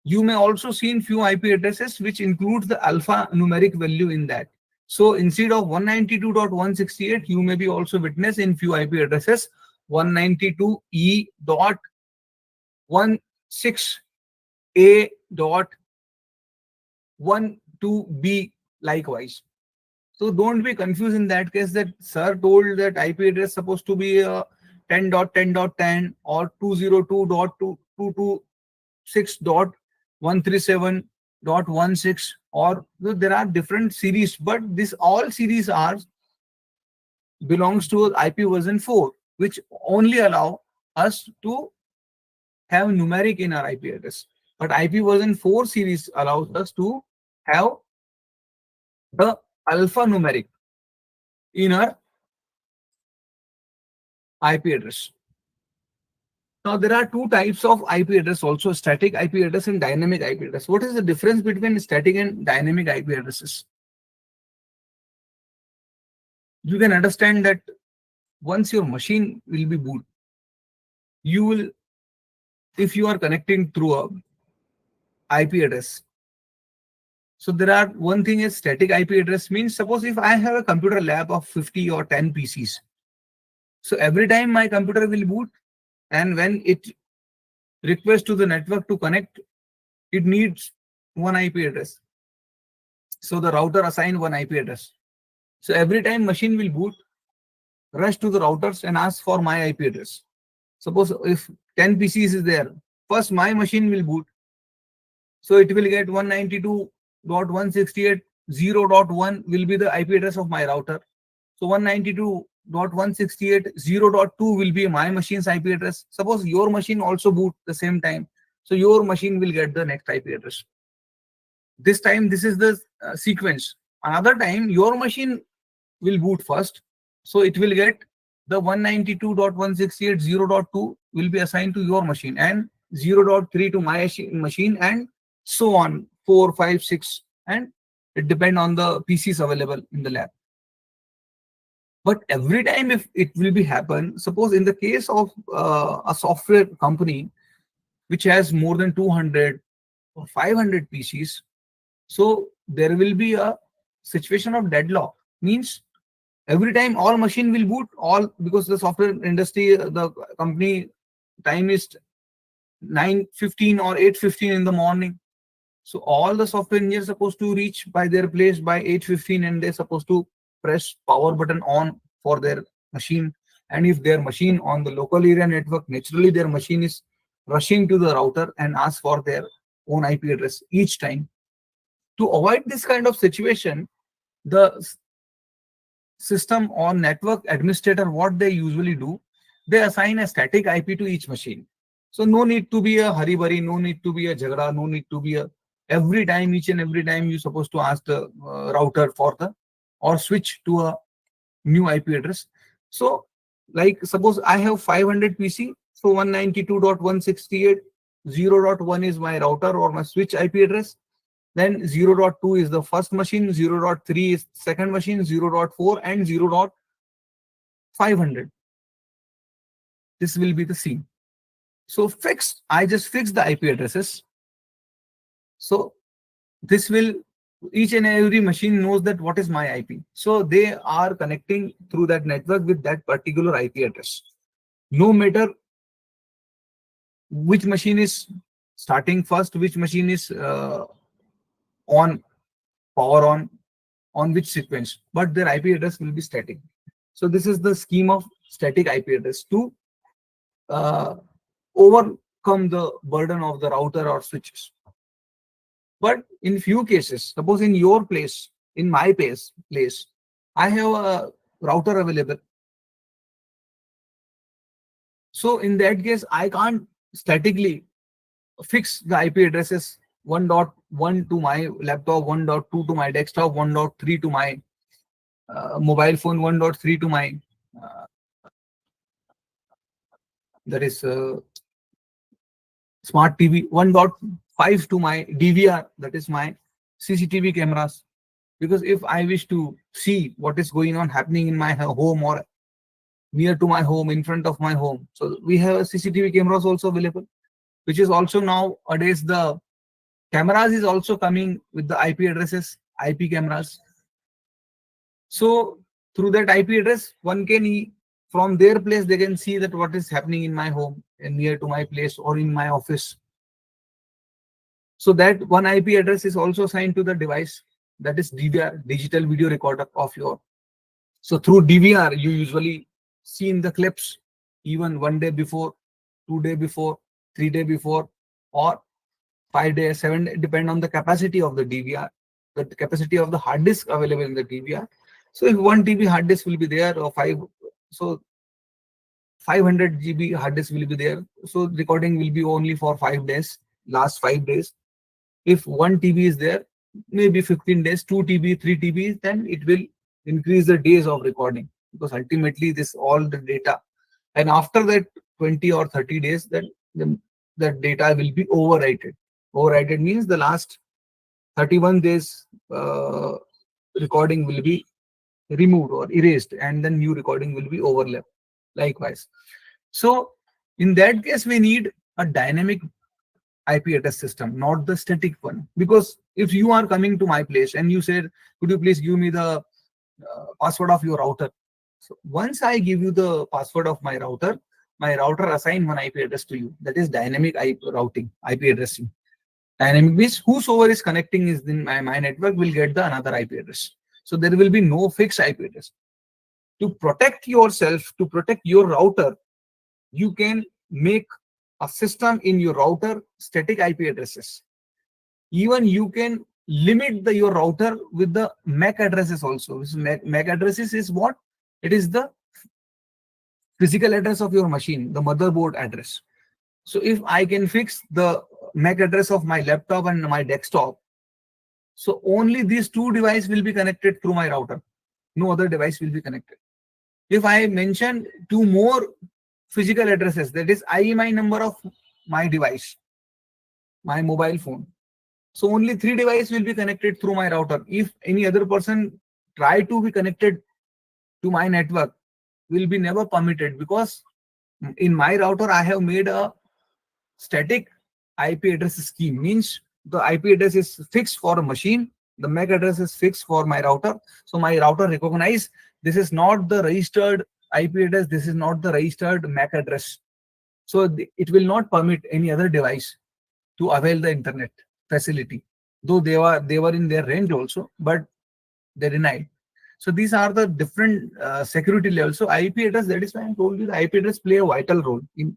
you may also see in few IP addresses which includes the alpha numeric value in that. So instead of 192.168, you may be also witness in few IP addresses 192.E.12B likewise. So don't be confused in that case that sir told that IP address supposed to be 10.10.10 or 202.226.137.16, or there are different series, but this all series are belongs to IP version 4, which only allow us to have numeric in our IP address. But IP version 4 series allows us to have the alphanumeric in our IP address. Now there are two types of IP address also, static IP address and dynamic IP address. What is the difference between static and dynamic IP addresses? You can understand that once your machine will be boot, you will, if you are connecting through a IP address. So there are, one thing is static IP address means, suppose if I have a computer lab of 50 or 10 PCs. So every time my computer will boot, and when it requests to the network to connect, it needs one IP address. So the router assign one IP address. So every time machine will boot, rush to the routers and ask for my IP address. Suppose if 10 PCs is there, first my machine will boot. So it will get 192.168.0.1 will be the IP address of my router. So 192.168.0.2 will be my machine's IP address. Suppose your machine also boot the same time. So your machine will get the next IP address. This time, this is the sequence. Another time, your machine will boot first. So it will get the 192.168.0.2 will be assigned to your machine, and 0.3 to my machine, and so on, 4, 5, 6, and it depends on the PCs available in the lab. But every time if it will be happen, suppose in the case of a software company which has more than 200 or 500 PCs, so there will be a situation of deadlock. Means every time all machine will boot, all, because the software industry, the company time is 9:15 or 8:15 in the morning. So all the software engineers are supposed to reach by their place by 8:15, and they're supposed to press power button on for their machine. And if their machine on the local area network, naturally their machine is rushing to the router and ask for their own IP address each time. To avoid this kind of situation, the system or network administrator, what they usually do, they assign a static IP to each machine. So no need to be a hurry burry, no need to be a jagda, no need to be a every time, each and every time you're supposed to ask the router for the or switch to a new IP address. So like suppose I have 500 PC, so 192.168.0.1 is my router or my switch IP address. Then 0.2 is the first machine, 0.3 is second machine, 0.4 and 0.500. This will be the scene. So I just fix the IP addresses. So this will, each and every machine knows that what is my IP. So they are connecting through that network with that particular IP address. No matter which machine is starting first, which machine is on, power on which sequence, but their IP address will be static. So this is the scheme of static IP address to overcome the burden of the router or switches. But in few cases, suppose in your place, in my place, I have a router available. So in that case, I can't statically fix the IP addresses 1.1 to my laptop, 1.2 to my desktop, 1.3 to my mobile phone, 1.3 to my that is smart TV, 1.5 to my DVR, that is my CCTV cameras. Because if I wish to see what is going on happening in my home or near to my home, in front of my home, so we have a CCTV cameras also available, which is also nowadays the cameras is also coming with the IP addresses, IP cameras. So through that IP address, one can from their place they can see that what is happening in my home and near to my place or in my office. So that one IP address is also assigned to the device, that is DVR, digital video recorder of your. So through DVR, you usually see in the clips even 1 day before, 2 day before, 3 day before, or 5 days, 7 days, depend on the capacity of the DVR, the capacity of the hard disk available in the DVR. So if 1 TB hard disk will be there or 500 GB hard disk will be there. So recording will be only for 5 days, last 5 days. If 1 TB is there, maybe 15 days, 2 TB, 3 TB, then it will increase the days of recording, because ultimately this all the data. And after that 20 or 30 days, then the data will be overwritten. Overwritten means the last 31 days recording will be removed or erased, and then new recording will be overlapped likewise. So in that case, we need a dynamic IP address system, not the static one. Because if you are coming to my place and you said, could you please give me the password of your router? So once I give you the password of my router assign one IP address to you. That is dynamic IP routing, IP addressing. Dynamic means whosoever is connecting is in my network will get the another IP address. So there will be no fixed IP address. To protect yourself, to protect your router, you can make a system in your router static IP addresses. Even you can limit your router with the MAC addresses also. MAC addresses is what? It is the physical address of your machine, the motherboard address. So if I can fix the MAC address of my laptop and my desktop, so only these two devices will be connected through my router. No other device will be connected. If I mention two more physical addresses, that is IMEI number of my device, my mobile phone. So only 3 devices will be connected through my router. If any other person try to be connected to my network, will be never permitted, because in my router I have made a static IP address scheme. Means the IP address is fixed for a machine, the MAC address is fixed for my router. So my router recognize this is not the registered IP address, this is not the registered MAC address. So it will not permit any other device to avail the internet facility, though they were in their range also, but they denied. So these are the different security levels. So IP address, that is why I told you the IP address play a vital role in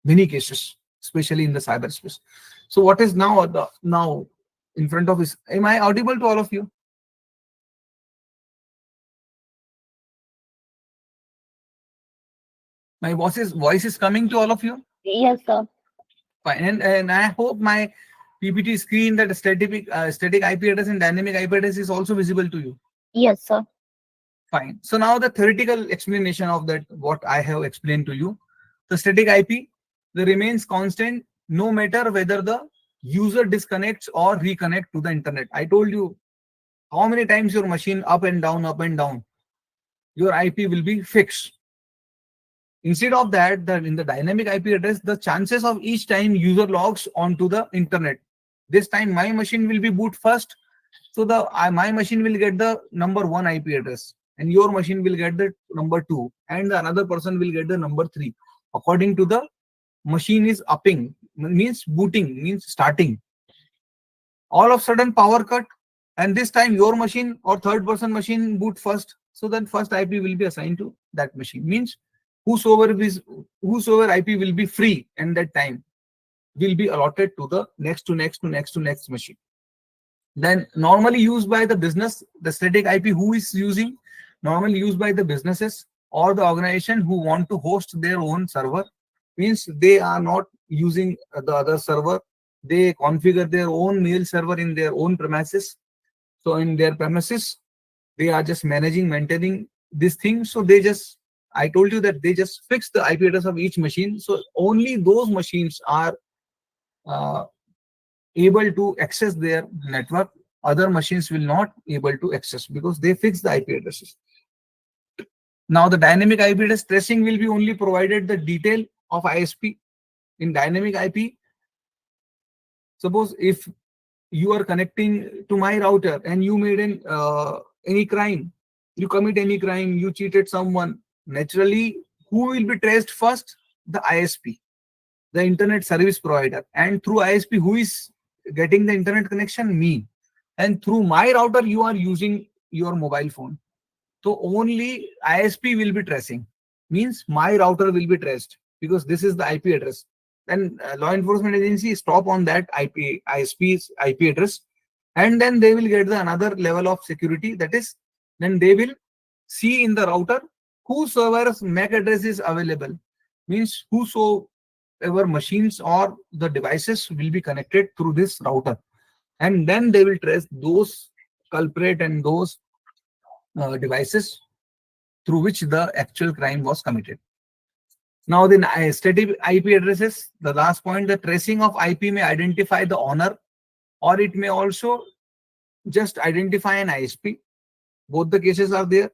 many cases, especially in the cyberspace. So what is now in front of us? Am I audible to all of you? My voice is coming to all of you? Yes, sir. Fine. And I hope my PPT screen, that static IP address and dynamic IP address is also visible to you. Yes, sir. Fine. So now the theoretical explanation of that, what I have explained to you. The static IP, the remains constant no matter whether the user disconnects or reconnect to the internet. I told you how many times your machine up and down, your IP will be fixed. Instead of that, in the dynamic IP address, the chances of each time user logs onto the internet. This time my machine will be boot first. So my machine will get the number 1 IP address, and your machine will get the number 2, and the another person will get the number 3. According to the machine is upping, means booting, means starting. All of sudden power cut, and this time your machine or third person machine boot first. So then first IP will be assigned to that machine. Means whosoever IP will be free and that time will be allotted to the next machine. Then normally used by the business, the static IP who is using, normally used by the businesses or the organization who want to host their own server. Means they are not using the other server. They configure their own mail server in their own premises. So in their premises, they are just maintaining this thing. So I told you that they just fix the IP address of each machine. So only those machines are uh, able to access their network. Other machines will not able to access because they fix the IP addresses. Now the dynamic IP address tracing will be only provided the detail of ISP. In dynamic IP, suppose if you are connecting to my router and you made any crime, you commit any crime, you cheated someone, naturally who will be traced first? The ISP, the internet service provider. And through ISP, who is getting the internet connection? Me. And through my router, you are using your mobile phone. So only ISP will be tracing. Means my router will be traced because this is the IP address. Then law enforcement agency stop on that ISP's IP address, and then they will get the another level of security. That is, then they will see in the router whosoever's MAC address is available. Means whosoever machines or the devices will be connected through this router, and then they will trace those culprit and those devices through which the actual crime was committed. Now the static IP addresses, the last point, the tracing of IP may identify the owner, or it may also just identify an ISP. Both the cases are there.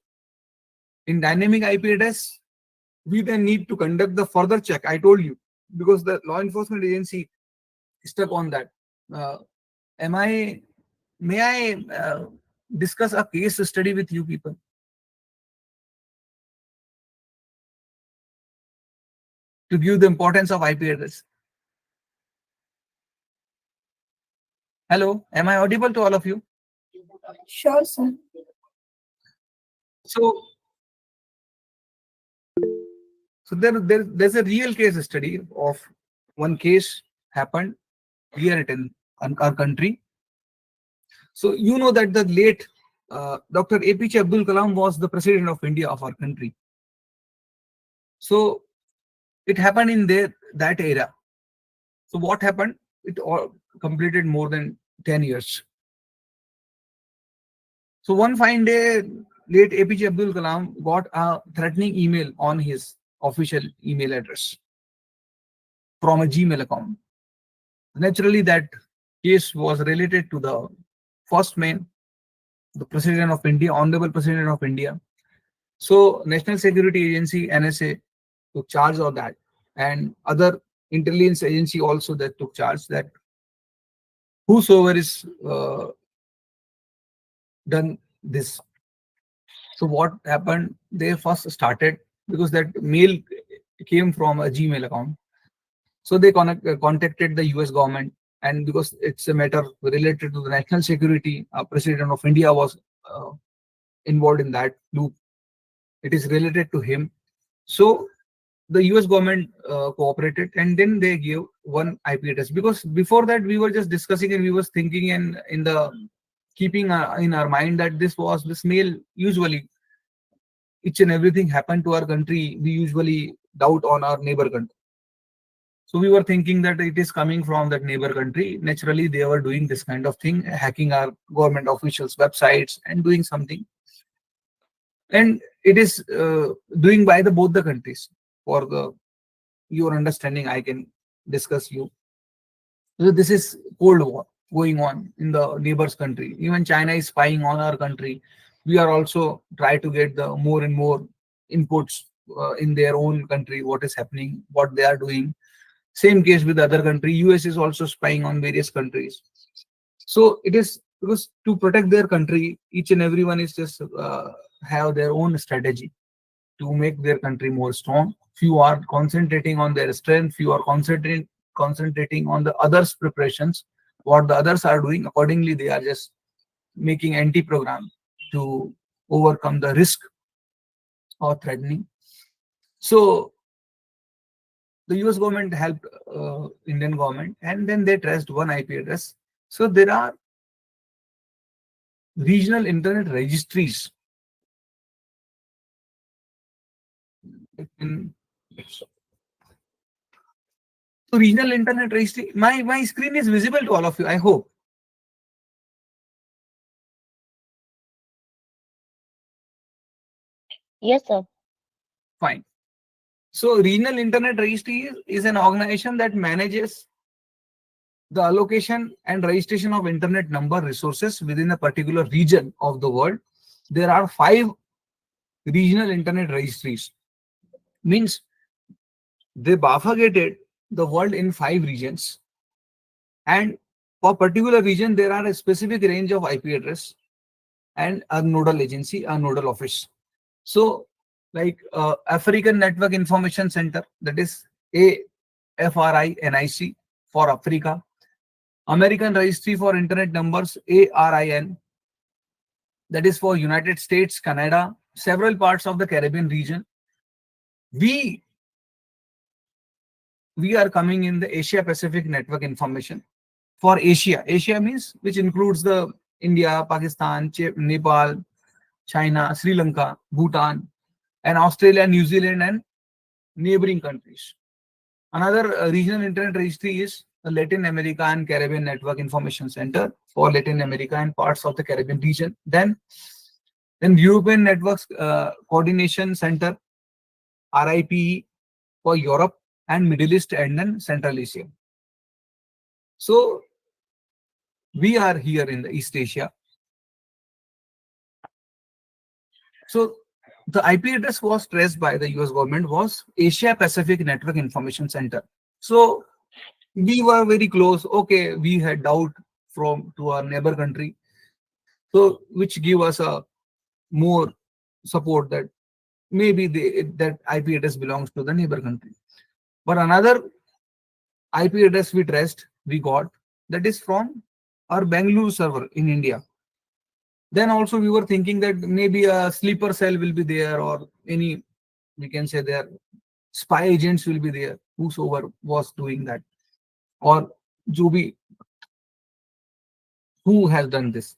In dynamic IP address, we then need to conduct the further check. I told you, because the law enforcement agency stuck on that. Uh, may I discuss a case study with you people? To give the importance of IP address. Hello, am I audible to all of you? Sure, sir. So, there's a real case study of one case happened here in our country. So you know that the late Dr. APJ Abdul Kalam was the president of India, of our country. So it happened in that era. So what happened? It all completed more than 10 years. So one fine day, late APJ Abdul Kalam got a threatening email on his official email address from a Gmail account. Naturally, that case was related to the first man, the President of India, Honorable President of India. So National Security Agency, NSA, took charge of that, and other intelligence agency also that took charge, that whosoever is done this. So what happened? They first started, because that mail came from a Gmail account. So they contacted the US government, and because it's a matter related to the national security, President of India was uh, involved in that loop. It is related to him. So the US government cooperated, and then they gave one IP address, because before that we were just discussing and we was thinking and in the keeping in our mind that this mail usually each and everything happened to our country, we usually doubt on our neighbor country. So we were thinking that it is coming from that neighbor country. Naturally, they were doing this kind of thing, hacking our government officials' websites and doing something. And it is doing by the both the countries. For the your understanding, I can discuss you. So this is Cold War going on in the neighbors' country. Even China is spying on our country. We are also try to get the more and more inputs in their own country, what is happening, what they are doing. Same case with other country. US is also spying on various countries. So it is because to protect their country, each and everyone is just have their own strategy to make their country more strong. Few are concentrating on their strength. Few are concentrating on the others' preparations. What the others are doing accordingly, they are just making anti-program to overcome the risk or threatening. So the US government helped Indian government, and then they traced one IP address. So there are regional internet registries in, so regional internet registry. My screen is visible to all of you, I hope. Yes, sir. Fine. So regional internet registry is an organization that manages the allocation and registration of internet number resources within a particular region of the world. There are 5 regional internet registries. Means they bifurcated the world in 5 regions, and for particular region there are a specific range of IP address and a nodal agency, a nodal office. So like African Network Information Center, that is AFRINIC for Africa. American Registry for Internet Numbers, ARIN, that is for United States, Canada, several parts of the Caribbean region. We are coming in the Asia Pacific Network Information for Asia. Asia means which includes the India, Pakistan, Nepal, China, Sri Lanka, Bhutan, and Australia, New Zealand, and neighboring countries. Another regional internet registry is the Latin America and Caribbean Network Information Center for Latin America and parts of the Caribbean region. Then European Networks Coordination Center, RIPE, for Europe and Middle East and then Central Asia. So we are here in the East Asia. So the IP address was traced by the US government was Asia Pacific Network Information Center. So we were very close. Okay, we had doubt from to our neighbor country, so which give us a more support that maybe that IP address belongs to the neighbor country. But another IP address we got that is from our Bangalore server in India. Then also we were thinking that maybe a sleeper cell will be there, or any, we can say their spy agents will be there, whosoever was doing that, or Jubi, who has done this.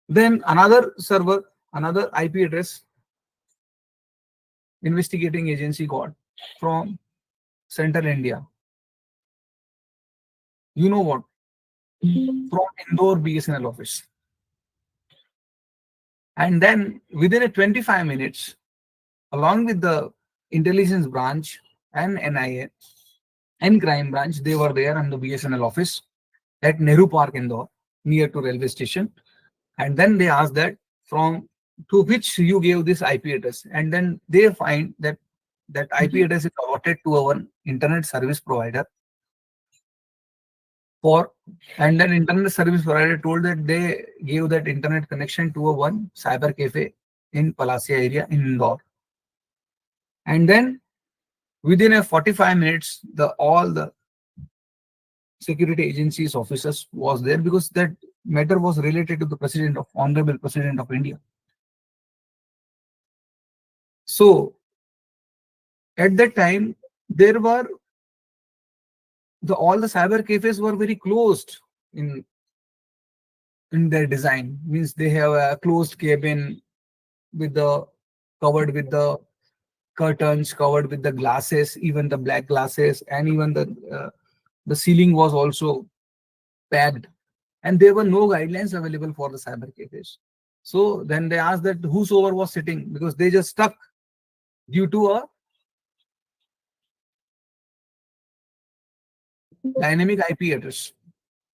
Then another server, another IP address investigating agency got from Central India. You know what? From Indore BSNL office. And then within a 25 minutes, along with the intelligence branch and NIA and crime branch, they were there in the BSNL office at Nehru Park, Indore, near to railway station. And then they asked that from to which you gave this IP address. And then they find that that IP address is allotted to our internet service provider. And then internet service provider told that they gave that internet connection to a one cyber cafe in Palasia area in Indore. And then Within a 45 minutes, the all the security agencies officers was there, because that matter was related to the president of honorable president of India. So at that time, there were all the cyber cafes were very closed in their design. Means they have a closed cabin with the covered with the curtains, covered with the glasses, even the black glasses, and even the ceiling was also packed, and there were no guidelines available for the cyber cafes. So then they asked that whosoever was sitting, because they just stuck due to a dynamic IP address.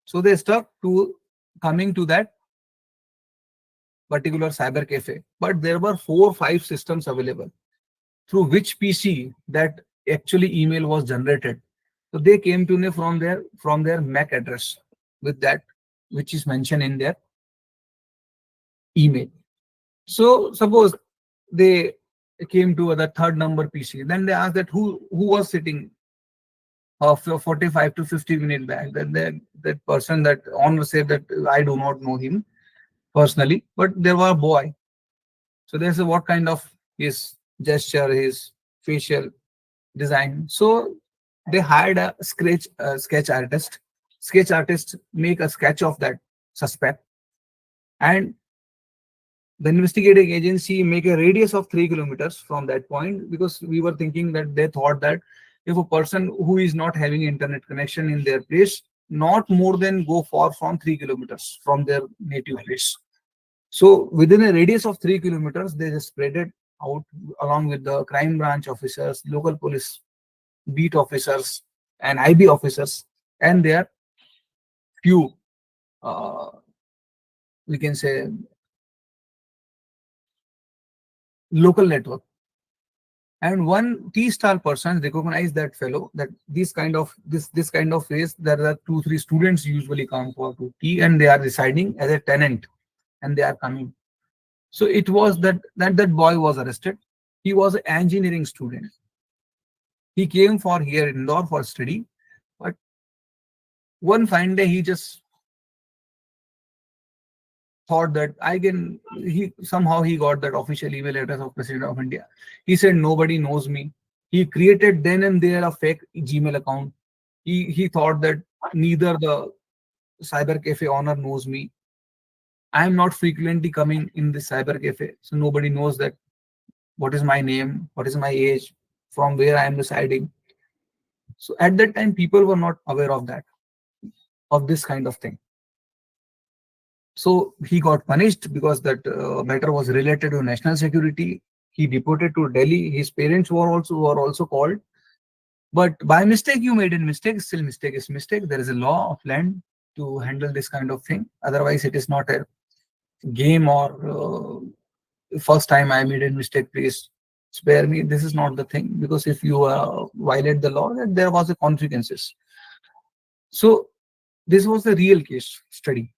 So they stuck to coming to that particular cyber cafe. But there were 4 or 5 systems available through which PC that actually email was generated. So they came to know from their MAC address with that, which is mentioned in their email. So suppose they came to the third number PC, then they asked that who was sitting 45 to 50 minutes back. That person, that owner said that I do not know him personally, but there was a boy. So they said what kind of his gesture, his facial design. So they hired a sketch artist. Sketch artist make a sketch of that suspect, and the investigating agency make a radius of 3 kilometers from that point, because we were thinking that they thought that if a person who is not having internet connection in their place, not more than go far from 3 kilometers from their native place. So within a radius of 3 kilometers, they just spread it out along with the crime branch officers, local police beat officers, and IB officers, and their few, uh, we can say, local network. And one T-star person recognized that fellow, that this kind of place, there are 2 3 students usually come for to tea, and they are residing as a tenant, and they are coming. So it was that boy was arrested. He was an engineering student. He came for here in Indore for study, but one fine day he just thought that he somehow he got that official email address of President of India. He said nobody knows me. He created then and there a fake Gmail account. He thought that neither the cyber cafe owner knows me. I am not frequently coming in the cyber cafe, so nobody knows that what is my name, what is my age, from where I am residing. So at that time, people were not aware of of this kind of thing. So he got punished because that matter was related to national security. He deported to Delhi. His parents were also called. But by mistake, you made a mistake. Still, mistake is mistake. There is a law of land to handle this kind of thing. Otherwise, it is not a game or first time I made a mistake. Please spare me. This is not the thing, because if you violate the law, then there was a consequences. So this was the real case study.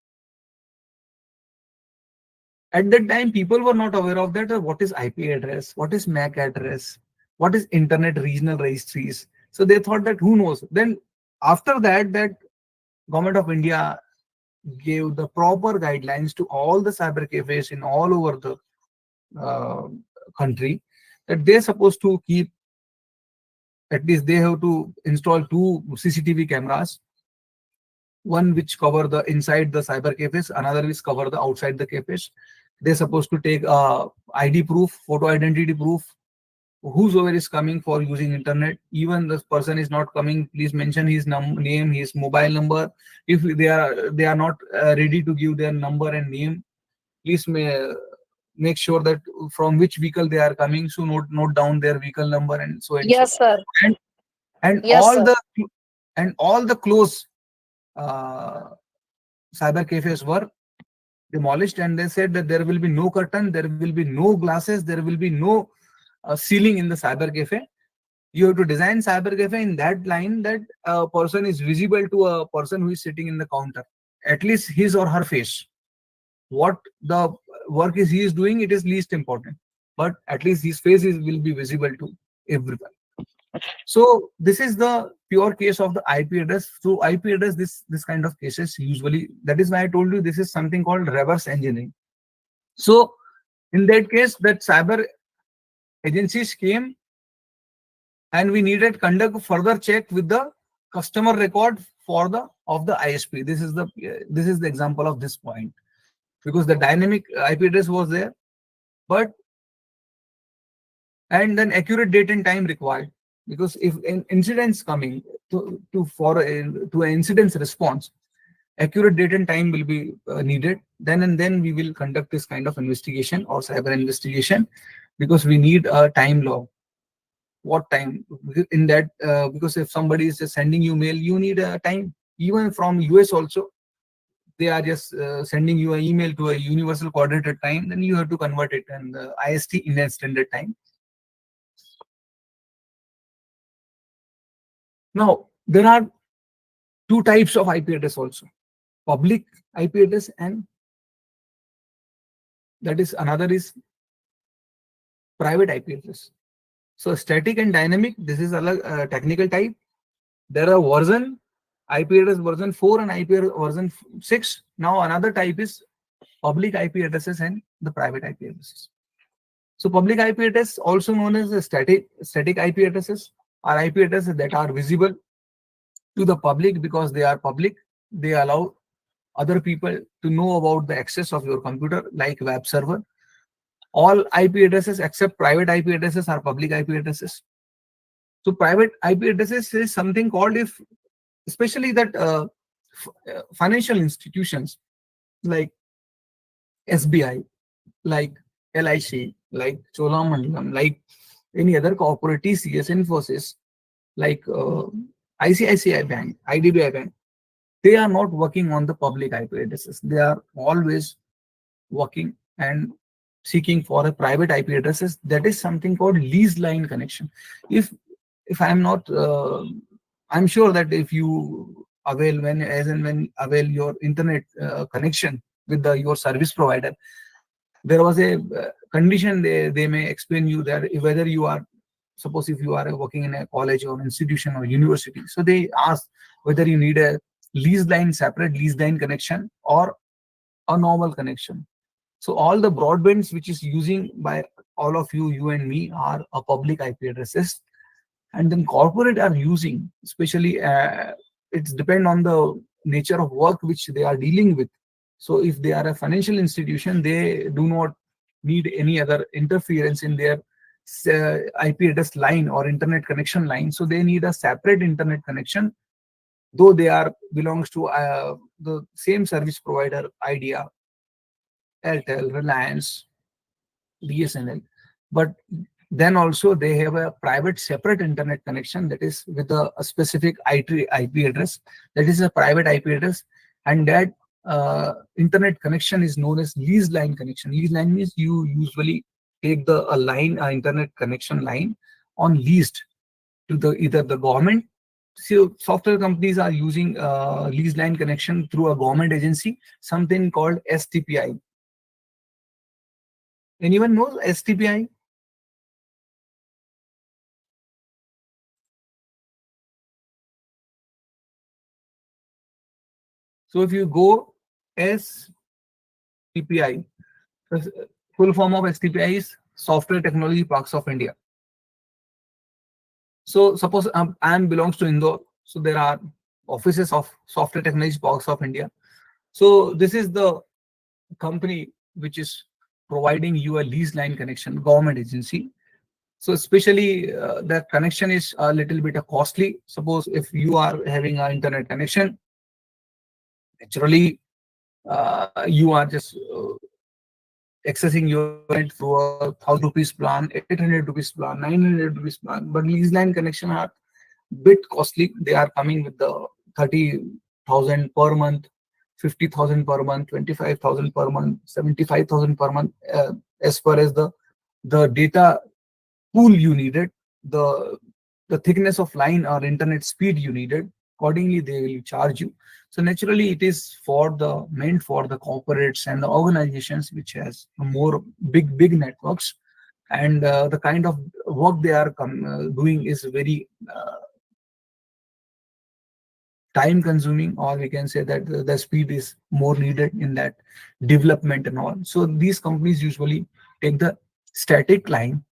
At that time, people were not aware of that. What is IP address? What is MAC address? What is internet regional registries? So they thought that who knows. Then after that, that government of India gave the proper guidelines to all the cyber cafes in all over the uh, country, that they're supposed to keep, at least they have to install 2 CCTV cameras, one which cover the inside the cyber cafes, another which cover the outside the cafes. They're supposed to take ID proof, photo identity proof. Whosoever is coming for using internet, even this person is not coming, please mention his name, his mobile number. If they are not ready to give their number and name, please make sure that from which vehicle they are coming. So note down their vehicle number and so and so. Yes, sir. And and Yes, sir. all the close uh, cyber cafes were demolished, and they said that there will be no curtain, there will be no glasses, there will be no ceiling in the cyber cafe. You have to design cyber cafe in that line that a person is visible to a person who is sitting in the counter, at least his or her face. What the work is he is doing, it is least important, but at least his face will be visible to everyone. So this is the pure case of the IP address. Through IP address, this kind of cases usually, that is why I told you this is something called reverse engineering. So in that case, that cyber agencies came and we needed conduct further check with the customer record for the of the ISP. This is the example of this point, because the dynamic IP address was there, but and then accurate date and time required, because if an incident's coming to an incident's response, accurate date and time will be needed. Then and then we will conduct this kind of investigation or cyber investigation, because we need a time log. What time in that? Because if somebody is just sending you mail, you need a time. Even from US also, they are just sending you an email to a universal coordinated time. Then you have to convert it and IST, Indian Standard Time. Now there are two types of IP address also: public IP address, and that is another is private IP address. So static and dynamic, this is a technical type. There are version, IP address version 4 and IP address version 6. Now another type is public IP addresses and the private IP addresses. So public IP address, also known as the static IP addresses, are IP addresses that are visible to the public because they are public. They allow other people to know about the access of your computer, like web server. All IP addresses except private IP addresses are public IP addresses. So private IP addresses is something called, if especially that financial institutions like SBI, like LIC, like Cholamandalam, like any other corporate, TCS, Infosys, like ICICI Bank, IDBI Bank, they are not working on the public IP addresses. They are always working and seeking for a private IP addresses. That is something called leased line connection. If I'm not, I'm sure that if you avail when avail your internet connection with your service provider, there was a condition they may explain you that whether you are, suppose if you are working in a college or institution or university, so they ask whether you need a separate leased line connection or a normal connection. So all the broadbands which is using by all of you, you and me, are a public IP addresses, and then corporate are using, especially it's depend on the nature of work which they are dealing with. So if they are a financial institution, they do not need any other interference in their IP address line or internet connection line. So they need a separate internet connection, though they are belongs to the same service provider, Idea, Airtel, Reliance, BSNL, but then also they have a private separate internet connection that is with a specific IP address. That is a private IP address, and that internet connection is known as leased line connection. Leased line means you usually take the internet connection line on leased to either the government. So software companies are using leased line connection through a government agency, something called STPI. Anyone knows STPI? So if you go STPI, the full form of STPI is Software Technology Parks of India. So suppose I am belongs to Indore, so there are offices of Software Technology Parks of India. So this is the company which is providing you a leased line connection, government agency. So especially the connection is a little bit costly. Suppose if you are having an internet connection, naturally you are just accessing your internet through a 1,000 rupees plan, 800 rupees plan, 900 rupees plan. But leased line connection are bit costly. They are coming with the 30,000 per month, 50,000 per month, 25,000 per month, 75,000 per month, as far as the data pool you needed, the thickness of line or internet speed you needed. Accordingly, they will charge you. So naturally, it is meant for the corporates and the organizations which has more big networks, and the kind of work they are doing is very time consuming, or we can say that the speed is more needed in that development and all. So these companies usually take the static line,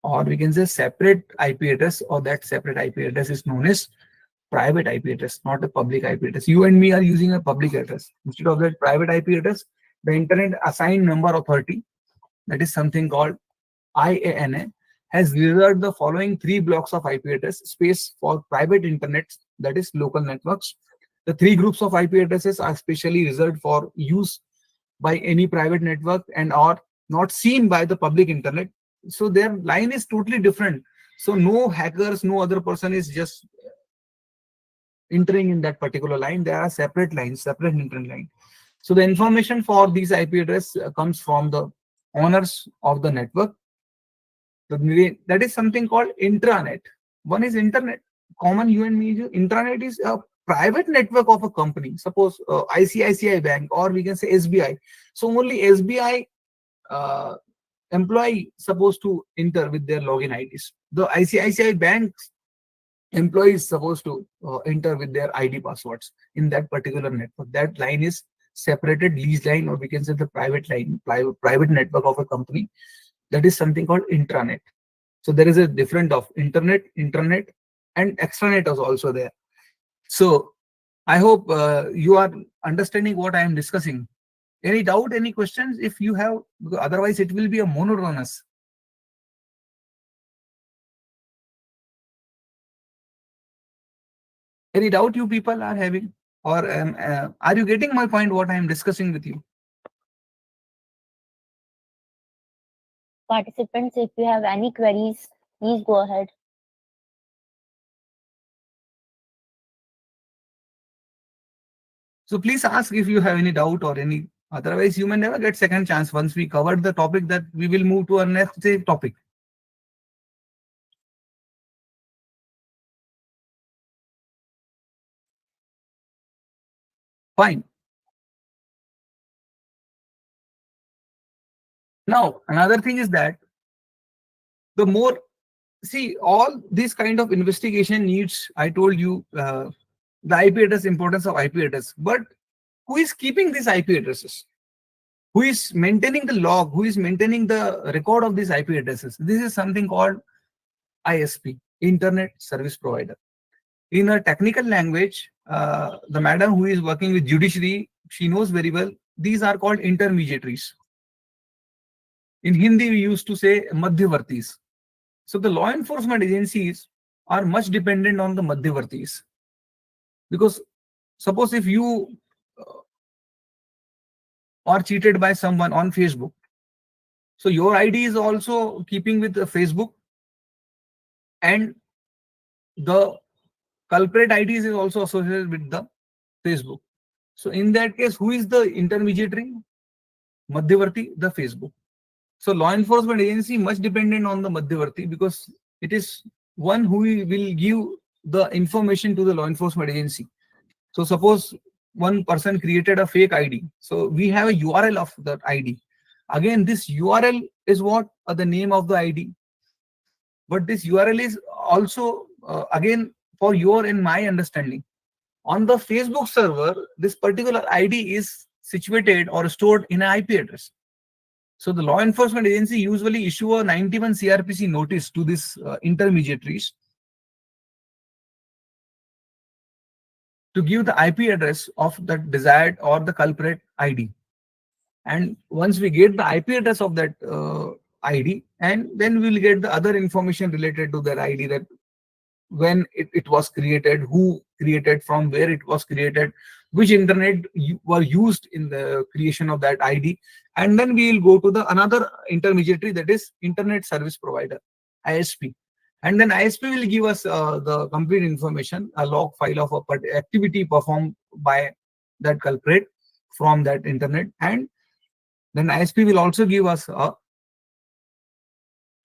or we can say separate IP address, or that separate IP address is known as private IP address, not a public IP address. You and me are using a public address. Instead of that private IP address, the Internet Assigned Number Authority, that is something called IANA, has reserved the following 3 blocks of IP address space for private internet, that is local networks. The 3 groups of IP addresses are specially reserved for use by any private network and are not seen by the public internet. So their line is totally different. So no hackers, no other person is just entering in that particular line. There are separate lines, separate internet line. So the information for these IP address comes from the owners of the network. That is something called intranet. One is internet, common you and me. Intranet is a private network of a company. Suppose ICICI Bank, or we can say SBI. So only SBI employee supposed to enter with their login IDs. The ICICI Bank's employee is supposed to enter with their ID passwords in that particular network. That line is separated lease line, or we can say the private line, private network of a company. That is something called intranet. So there is a difference of internet, intranet, and extranet is also there. So I hope you are understanding what I am discussing. Any doubt, any questions? If you have, otherwise it will be a monotonous. Any doubt you people are having, or are you getting my point? What I am discussing with you? Participants, if you have any queries, please go ahead. So please ask if you have any doubt or any. Otherwise, you may never get second chance. Once we covered the topic, that we will move to our next topic. Fine. Now, another thing is that the more, see, all this kind of investigation needs, I told you, the IP address, importance of IP address. But who is keeping these IP addresses? Who is maintaining the log? Who is maintaining the record of these IP addresses? This is something called ISP, Internet Service Provider. In a technical language, the madam who is working with judiciary, she knows very well, these are called intermediaries. In Hindi, we used to say madhyavartis. So the law enforcement agencies are much dependent on the madhyavartis. Because suppose if you are cheated by someone on Facebook, so your ID is also keeping with the Facebook, and the culprit IDs is also associated with the Facebook. So in that case, who is the intermediary? Madhyavarti, the Facebook. So law enforcement agency much dependent on the Madhyavarti, because it is one who will give the information to the law enforcement agency. So suppose one person created a fake ID. So we have a URL of that ID. Again, this URL is what? The name of the ID. But this URL is also, again, for your and my understanding. On the Facebook server, this particular ID is situated or stored in an IP address. So the law enforcement agency usually issue a 91 CRPC notice to these intermediaries to give the IP address of the desired or the culprit ID. And once we get the IP address of that ID, and then we'll get the other information related to that ID, that when it was created, who created, from where it was created, which internet were used in the creation of that ID. And then we will go to the another intermediary, that is Internet Service Provider, ISP. And then ISP will give us the complete information, a log file of a activity performed by that culprit from that internet. And then ISP will also give us a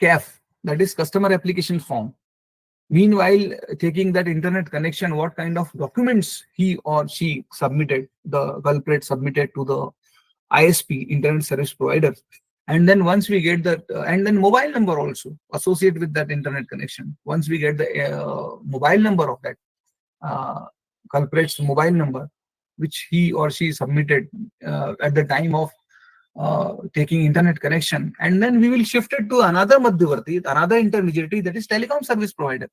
CAF, that is Customer Application Form. Meanwhile, taking that internet connection, what kind of documents he or she submitted, the culprit submitted to the ISP, Internet Service Provider. And then once we get that, and then mobile number also associated with that internet connection. Once we get the mobile number of that uh, culprit's mobile number, which he or she submitted at the time of taking internet connection, and then we will shift it to another madhyavarti, another intermediary, that is telecom service provider.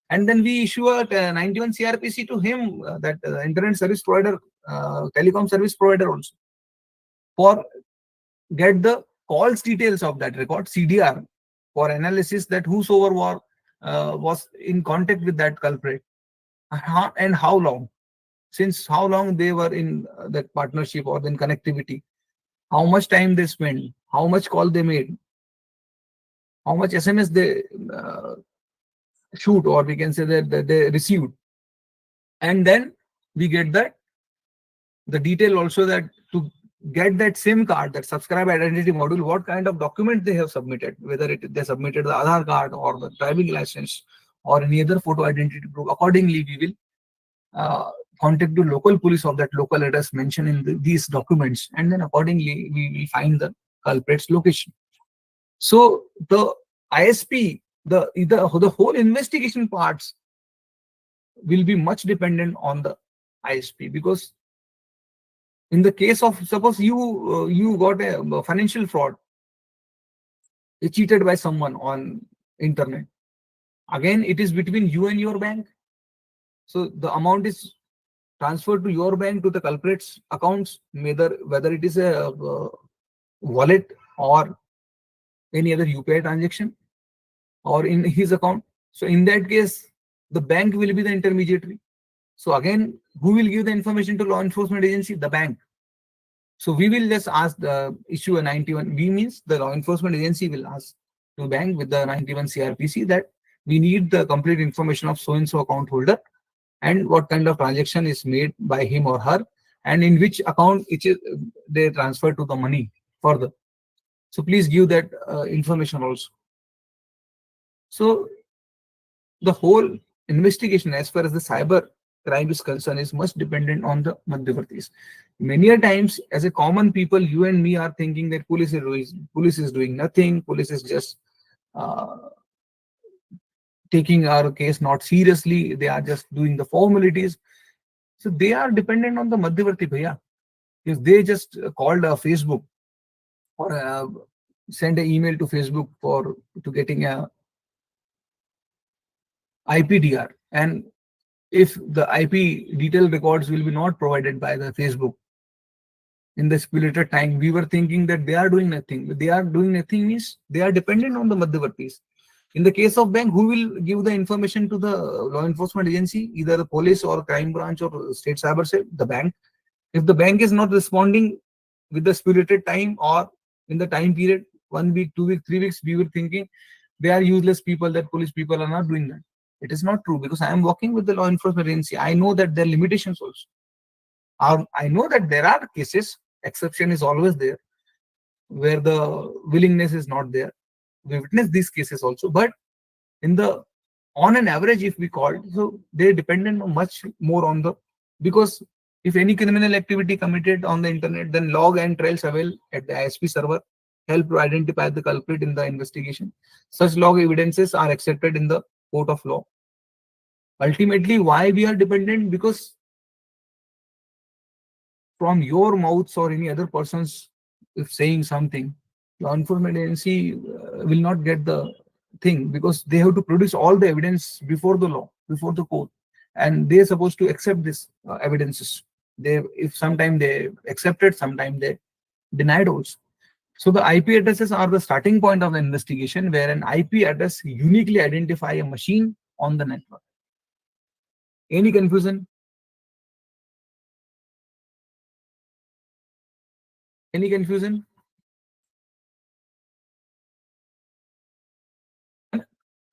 And then we issue a 91 CRPC to him, that internet service provider, telecom service provider also, for get the calls details of that record, CDR, for analysis that whosoever was in contact with that culprit, and how long, since how long they were in that partnership or then connectivity, how much time they spent, how much call they made, how much SMS they shoot, or we can say that they received. And then we get that the detail also, that to get that SIM card, that subscribe identity module, what kind of document they have submitted, whether they submitted the Aadhaar card or the driving license or any other photo identity proof. Accordingly, we will contact the local police of that local address mentioned in these documents, and then accordingly we will find the culprit's location. So the ISP, the whole investigation parts will be much dependent on the ISP, because in the case of, suppose you got a financial fraud, you cheated by someone on internet, again it is between you and your bank. So the amount is transferred to your bank, to the culprit's accounts, whether it is a wallet or any other UPI transaction, or in his account. So in that case, the bank will be the intermediary. So again, who will give the information to law enforcement agency? The bank. So we will just ask the issue a 91. We means the law enforcement agency will ask to bank with the 91 CRPC that we need the complete information of so and so account holder, and what kind of transaction is made by him or her, and in which account they transfer to the money further. So please give that information also. So the whole investigation as far as the cyber crime is concerned is much dependent on the madhyavartis. Many a times, as a common people, you and me are thinking that police is doing nothing, police is just taking our case not seriously, they are just doing the formalities. So they are dependent on the madhyavarti bhaiya. If they just called a Facebook or send an email to Facebook to getting a IPDR, and if the IP detail records will be not provided by the Facebook in the stipulated time, we were thinking that they are doing nothing. They are doing nothing means they are dependent on the madhyavartis. In the case of bank, who will give the information to the law enforcement agency, either the police or crime branch or state cyber cell? The bank. If the bank is not responding with the stipulated time or in the time period, 1 week, 2 weeks, 3 weeks, we were thinking they are useless people, that police people are not doing that. It is not true, because I am working with the law enforcement agency. I know that there are limitations also. I know that there are cases, exception is always there, where the willingness is not there. We witness these cases also, but on an average, if we call, so they dependent much more on because if any criminal activity committed on the internet, then log and trails avail at the ISP server help to identify the culprit in the investigation. Such log evidences are accepted in the court of law. Ultimately, why we are dependent? Because from your mouths or any other person's, if saying something, law enforcement agency will not get the thing, because they have to produce all the evidence before the law, before the court, and they are supposed to accept this evidences. If sometime they accepted, sometime they denied also. So the IP addresses are the starting point of the investigation, where an IP address uniquely identify a machine on the network. Any confusion? Any confusion?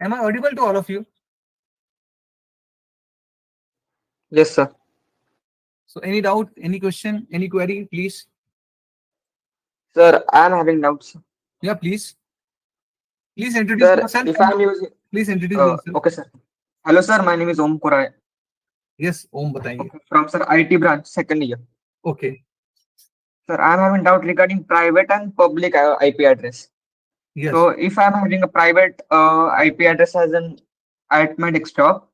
Am I audible to all of you? Yes, sir. So any doubt, any question, any query, please? Sir, I am having doubts. Yeah, please. Please introduce Sir, yourself. if I am using, Please introduce yourself. okay, sir. Hello, sir. My name is Om Kurai. Yes, Om, बताइए. Okay, from sir IT branch, second year. Okay. Sir, I'm having doubt regarding private and public IP address. Yes. So if I'm having a private IP address as an at my desktop,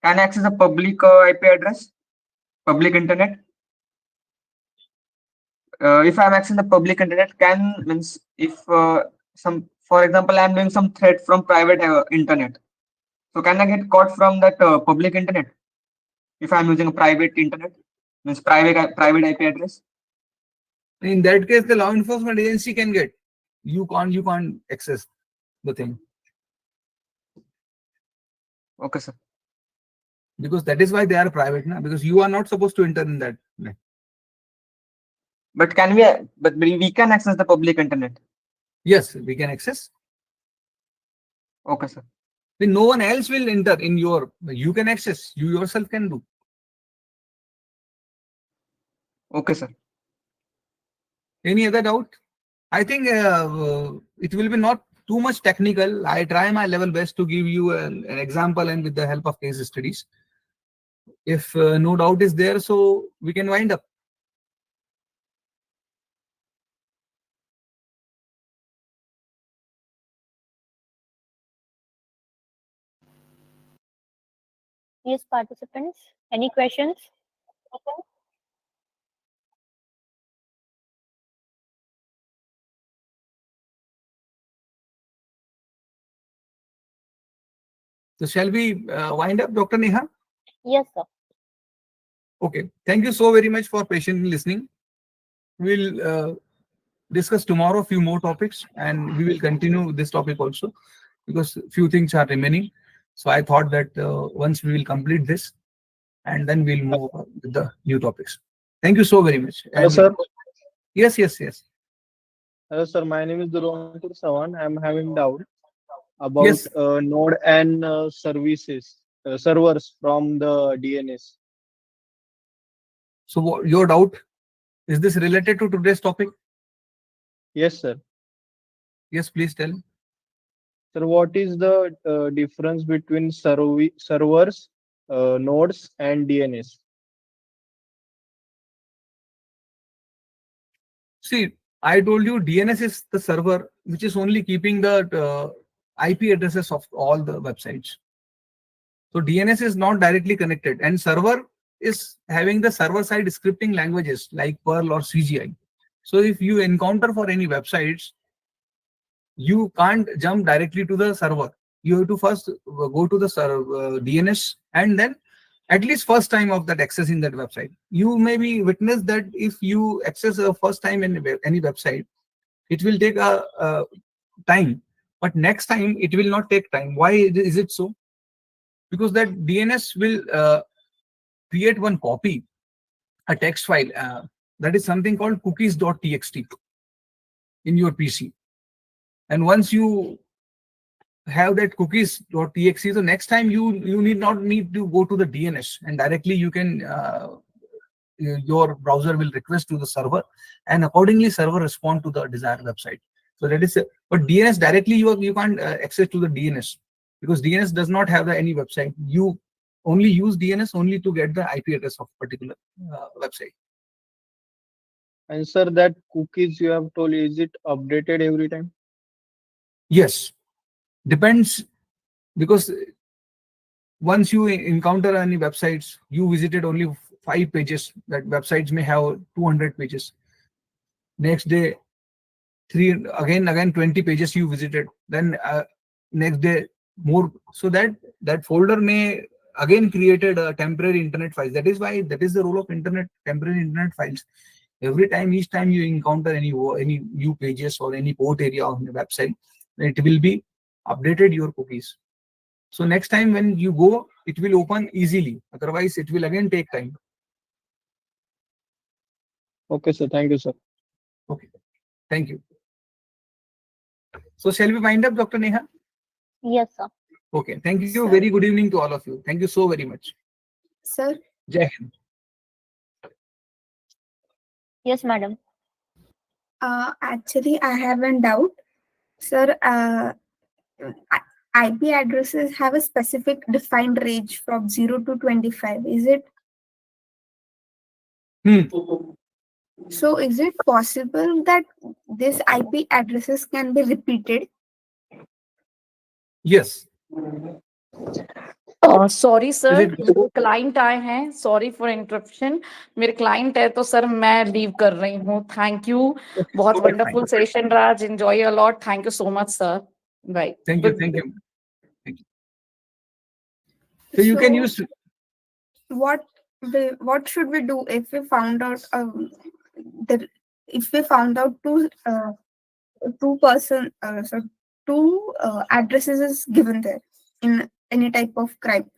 can I access a public IP address, public internet? If I'm accessing the public internet, can means if some, for example, I'm doing some thread from private internet. So can I get caught from that public internet if I'm using a private internet, means private IP address? In that case, the law enforcement agency can get. You can't access the thing, Okay, sir. because that is why they are private, na? Because you are not supposed to enter in that. But can we? But we can access the public internet. Yes, we can access. Okay, sir. Then no one else will enter in your. You can access. You yourself can do. Okay, sir. Any other doubt? I think it will be not too much technical. I try my level best to give you an example and with the help of case studies. If no doubt is there, so we can wind up. Yes, participants. Any questions? So shall we wind up, Dr. Neha? Yes, sir. Okay. Thank you so very much for patiently listening. We'll discuss tomorrow a few more topics, and we will continue this topic also because few things are remaining. So I thought that once we will complete this, and then we'll move on with the new topics. Thank you so very much. Hello, And sir. yes, yes, yes. Hello, sir. My name is Durankur Sawan. I'm having doubt about Yes. node and services servers from the DNS. So your doubt, is this related to today's topic? Yes, sir. Yes, please tell. Sir, what is the difference between servers, nodes, and DNS? See, I told you DNS is the server which is only keeping the IP addresses of all the websites. So DNS is not directly connected, and server is having the server side scripting languages like Perl or CGI. So if you encounter for any websites, you can't jump directly to the server. You have to first go to the DNS, and then at least first time of that accessing that website. You may be witness that if you access a first time in any website, it will take a time, but next time it will not take time. Why is it so? Because that DNS will create one copy, a text file that is something called cookies.txt in your PC. And once you have that cookies.txt, so next time you need not need to go to the DNS, and directly you can your browser will request to the server, and accordingly server respond to the desired website. So that is but DNS directly you can't access to the DNS, because DNS does not have any website. You only use DNS only to get the IP address of particular website. And sir, that cookies you have told, is it updated every time? Yes, depends, because once you encounter any websites, you visited only 5 pages, that websites may have 200 pages. Next day, again 20 pages you visited, then next day more. So that folder may again created a temporary internet files. That is why that is the role of temporary internet files. Each time you encounter any new pages or any port area on the website, it will be updated your cookies. So next time when you go, it will open easily. Otherwise, it will again take time. Okay, sir. Thank you, sir. Okay. Thank you. So shall we wind up, Dr. Neha? Yes, sir. Okay. Thank you. Sir. Very good evening to all of you. Thank you so very much. Sir, Jai Hind. Yes, madam. actually, I have a doubt. Sir, IP addresses have a specific defined range from 0 to 25. Is it? So is it possible that these IP addresses can be repeated? Yes. Sorry Is sir, it मेरे client आए हैं, sorry for interruption. मेरे client है तो sir मैं leave कर रही हूँ। Thank you, okay? बहुत Okay, fine. वंडरफुल सेशन रहा, enjoy a lot. Thank you so much sir, bye, Thank you. Good. Thank you. Thank you. So you can So use. what should we do if we found out that if we found out two person so two addresses is given there in any type of crime?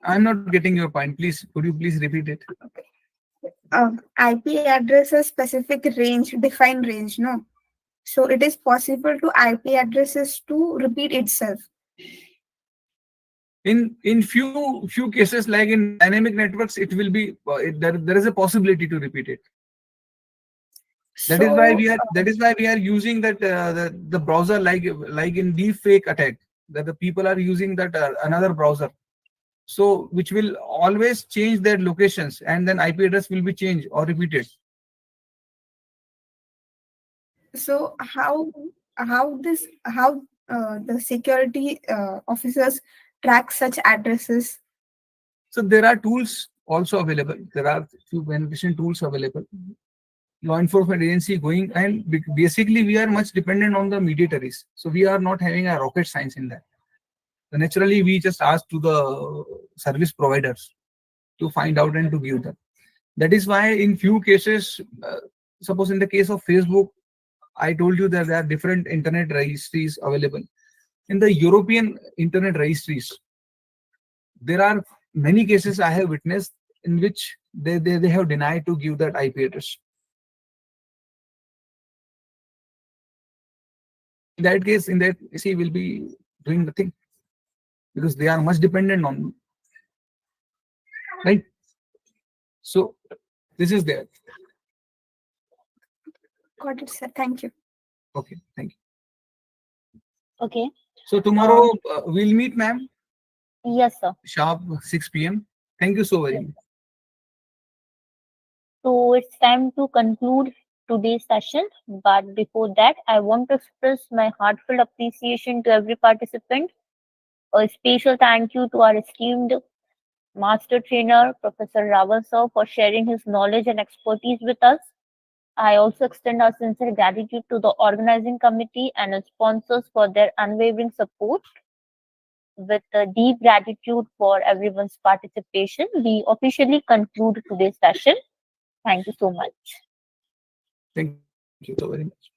I'm not getting your point. Please, could you please repeat it? IP address has specific range, defined range, no? So it is possible to IP addresses to repeat itself. In few cases, like in dynamic networks, it will be there is a possibility to repeat it. That is why So we are using that the browser, like in deep fake attack, that the people are using that another browser, so which will always change their locations, and then IP address will be changed or repeated. so how the security officers track such addresses? So there are tools also available. There are few penetration tools available. Law enforcement agency going, and basically we are much dependent on the mediatories. So we are not having a rocket science in that. So naturally, we just ask to the service providers to find out and to give them. That is why in few cases, suppose in the case of Facebook, I told you that there are different internet registries available. In the European internet registries, there are many cases I have witnessed in which they have denied to give that IP address. In that he will be doing the thing because they are much dependent on, right? So this is there. Got it, sir. Thank you. Okay, thank you. Okay. So tomorrow we'll meet, ma'am, Yes, sir. sharp 6 p.m. Thank you so very Yes. much. So it's time to conclude today's session. But before that, I want to express my heartfelt appreciation to every participant. A special thank you to our esteemed Master Trainer, Professor Rawal sir, for sharing his knowledge and expertise with us. I also extend our sincere gratitude to the organizing committee and its sponsors for their unwavering support. With a deep gratitude for everyone's participation, we officially conclude today's session. Thank you so much. Thank you so very much.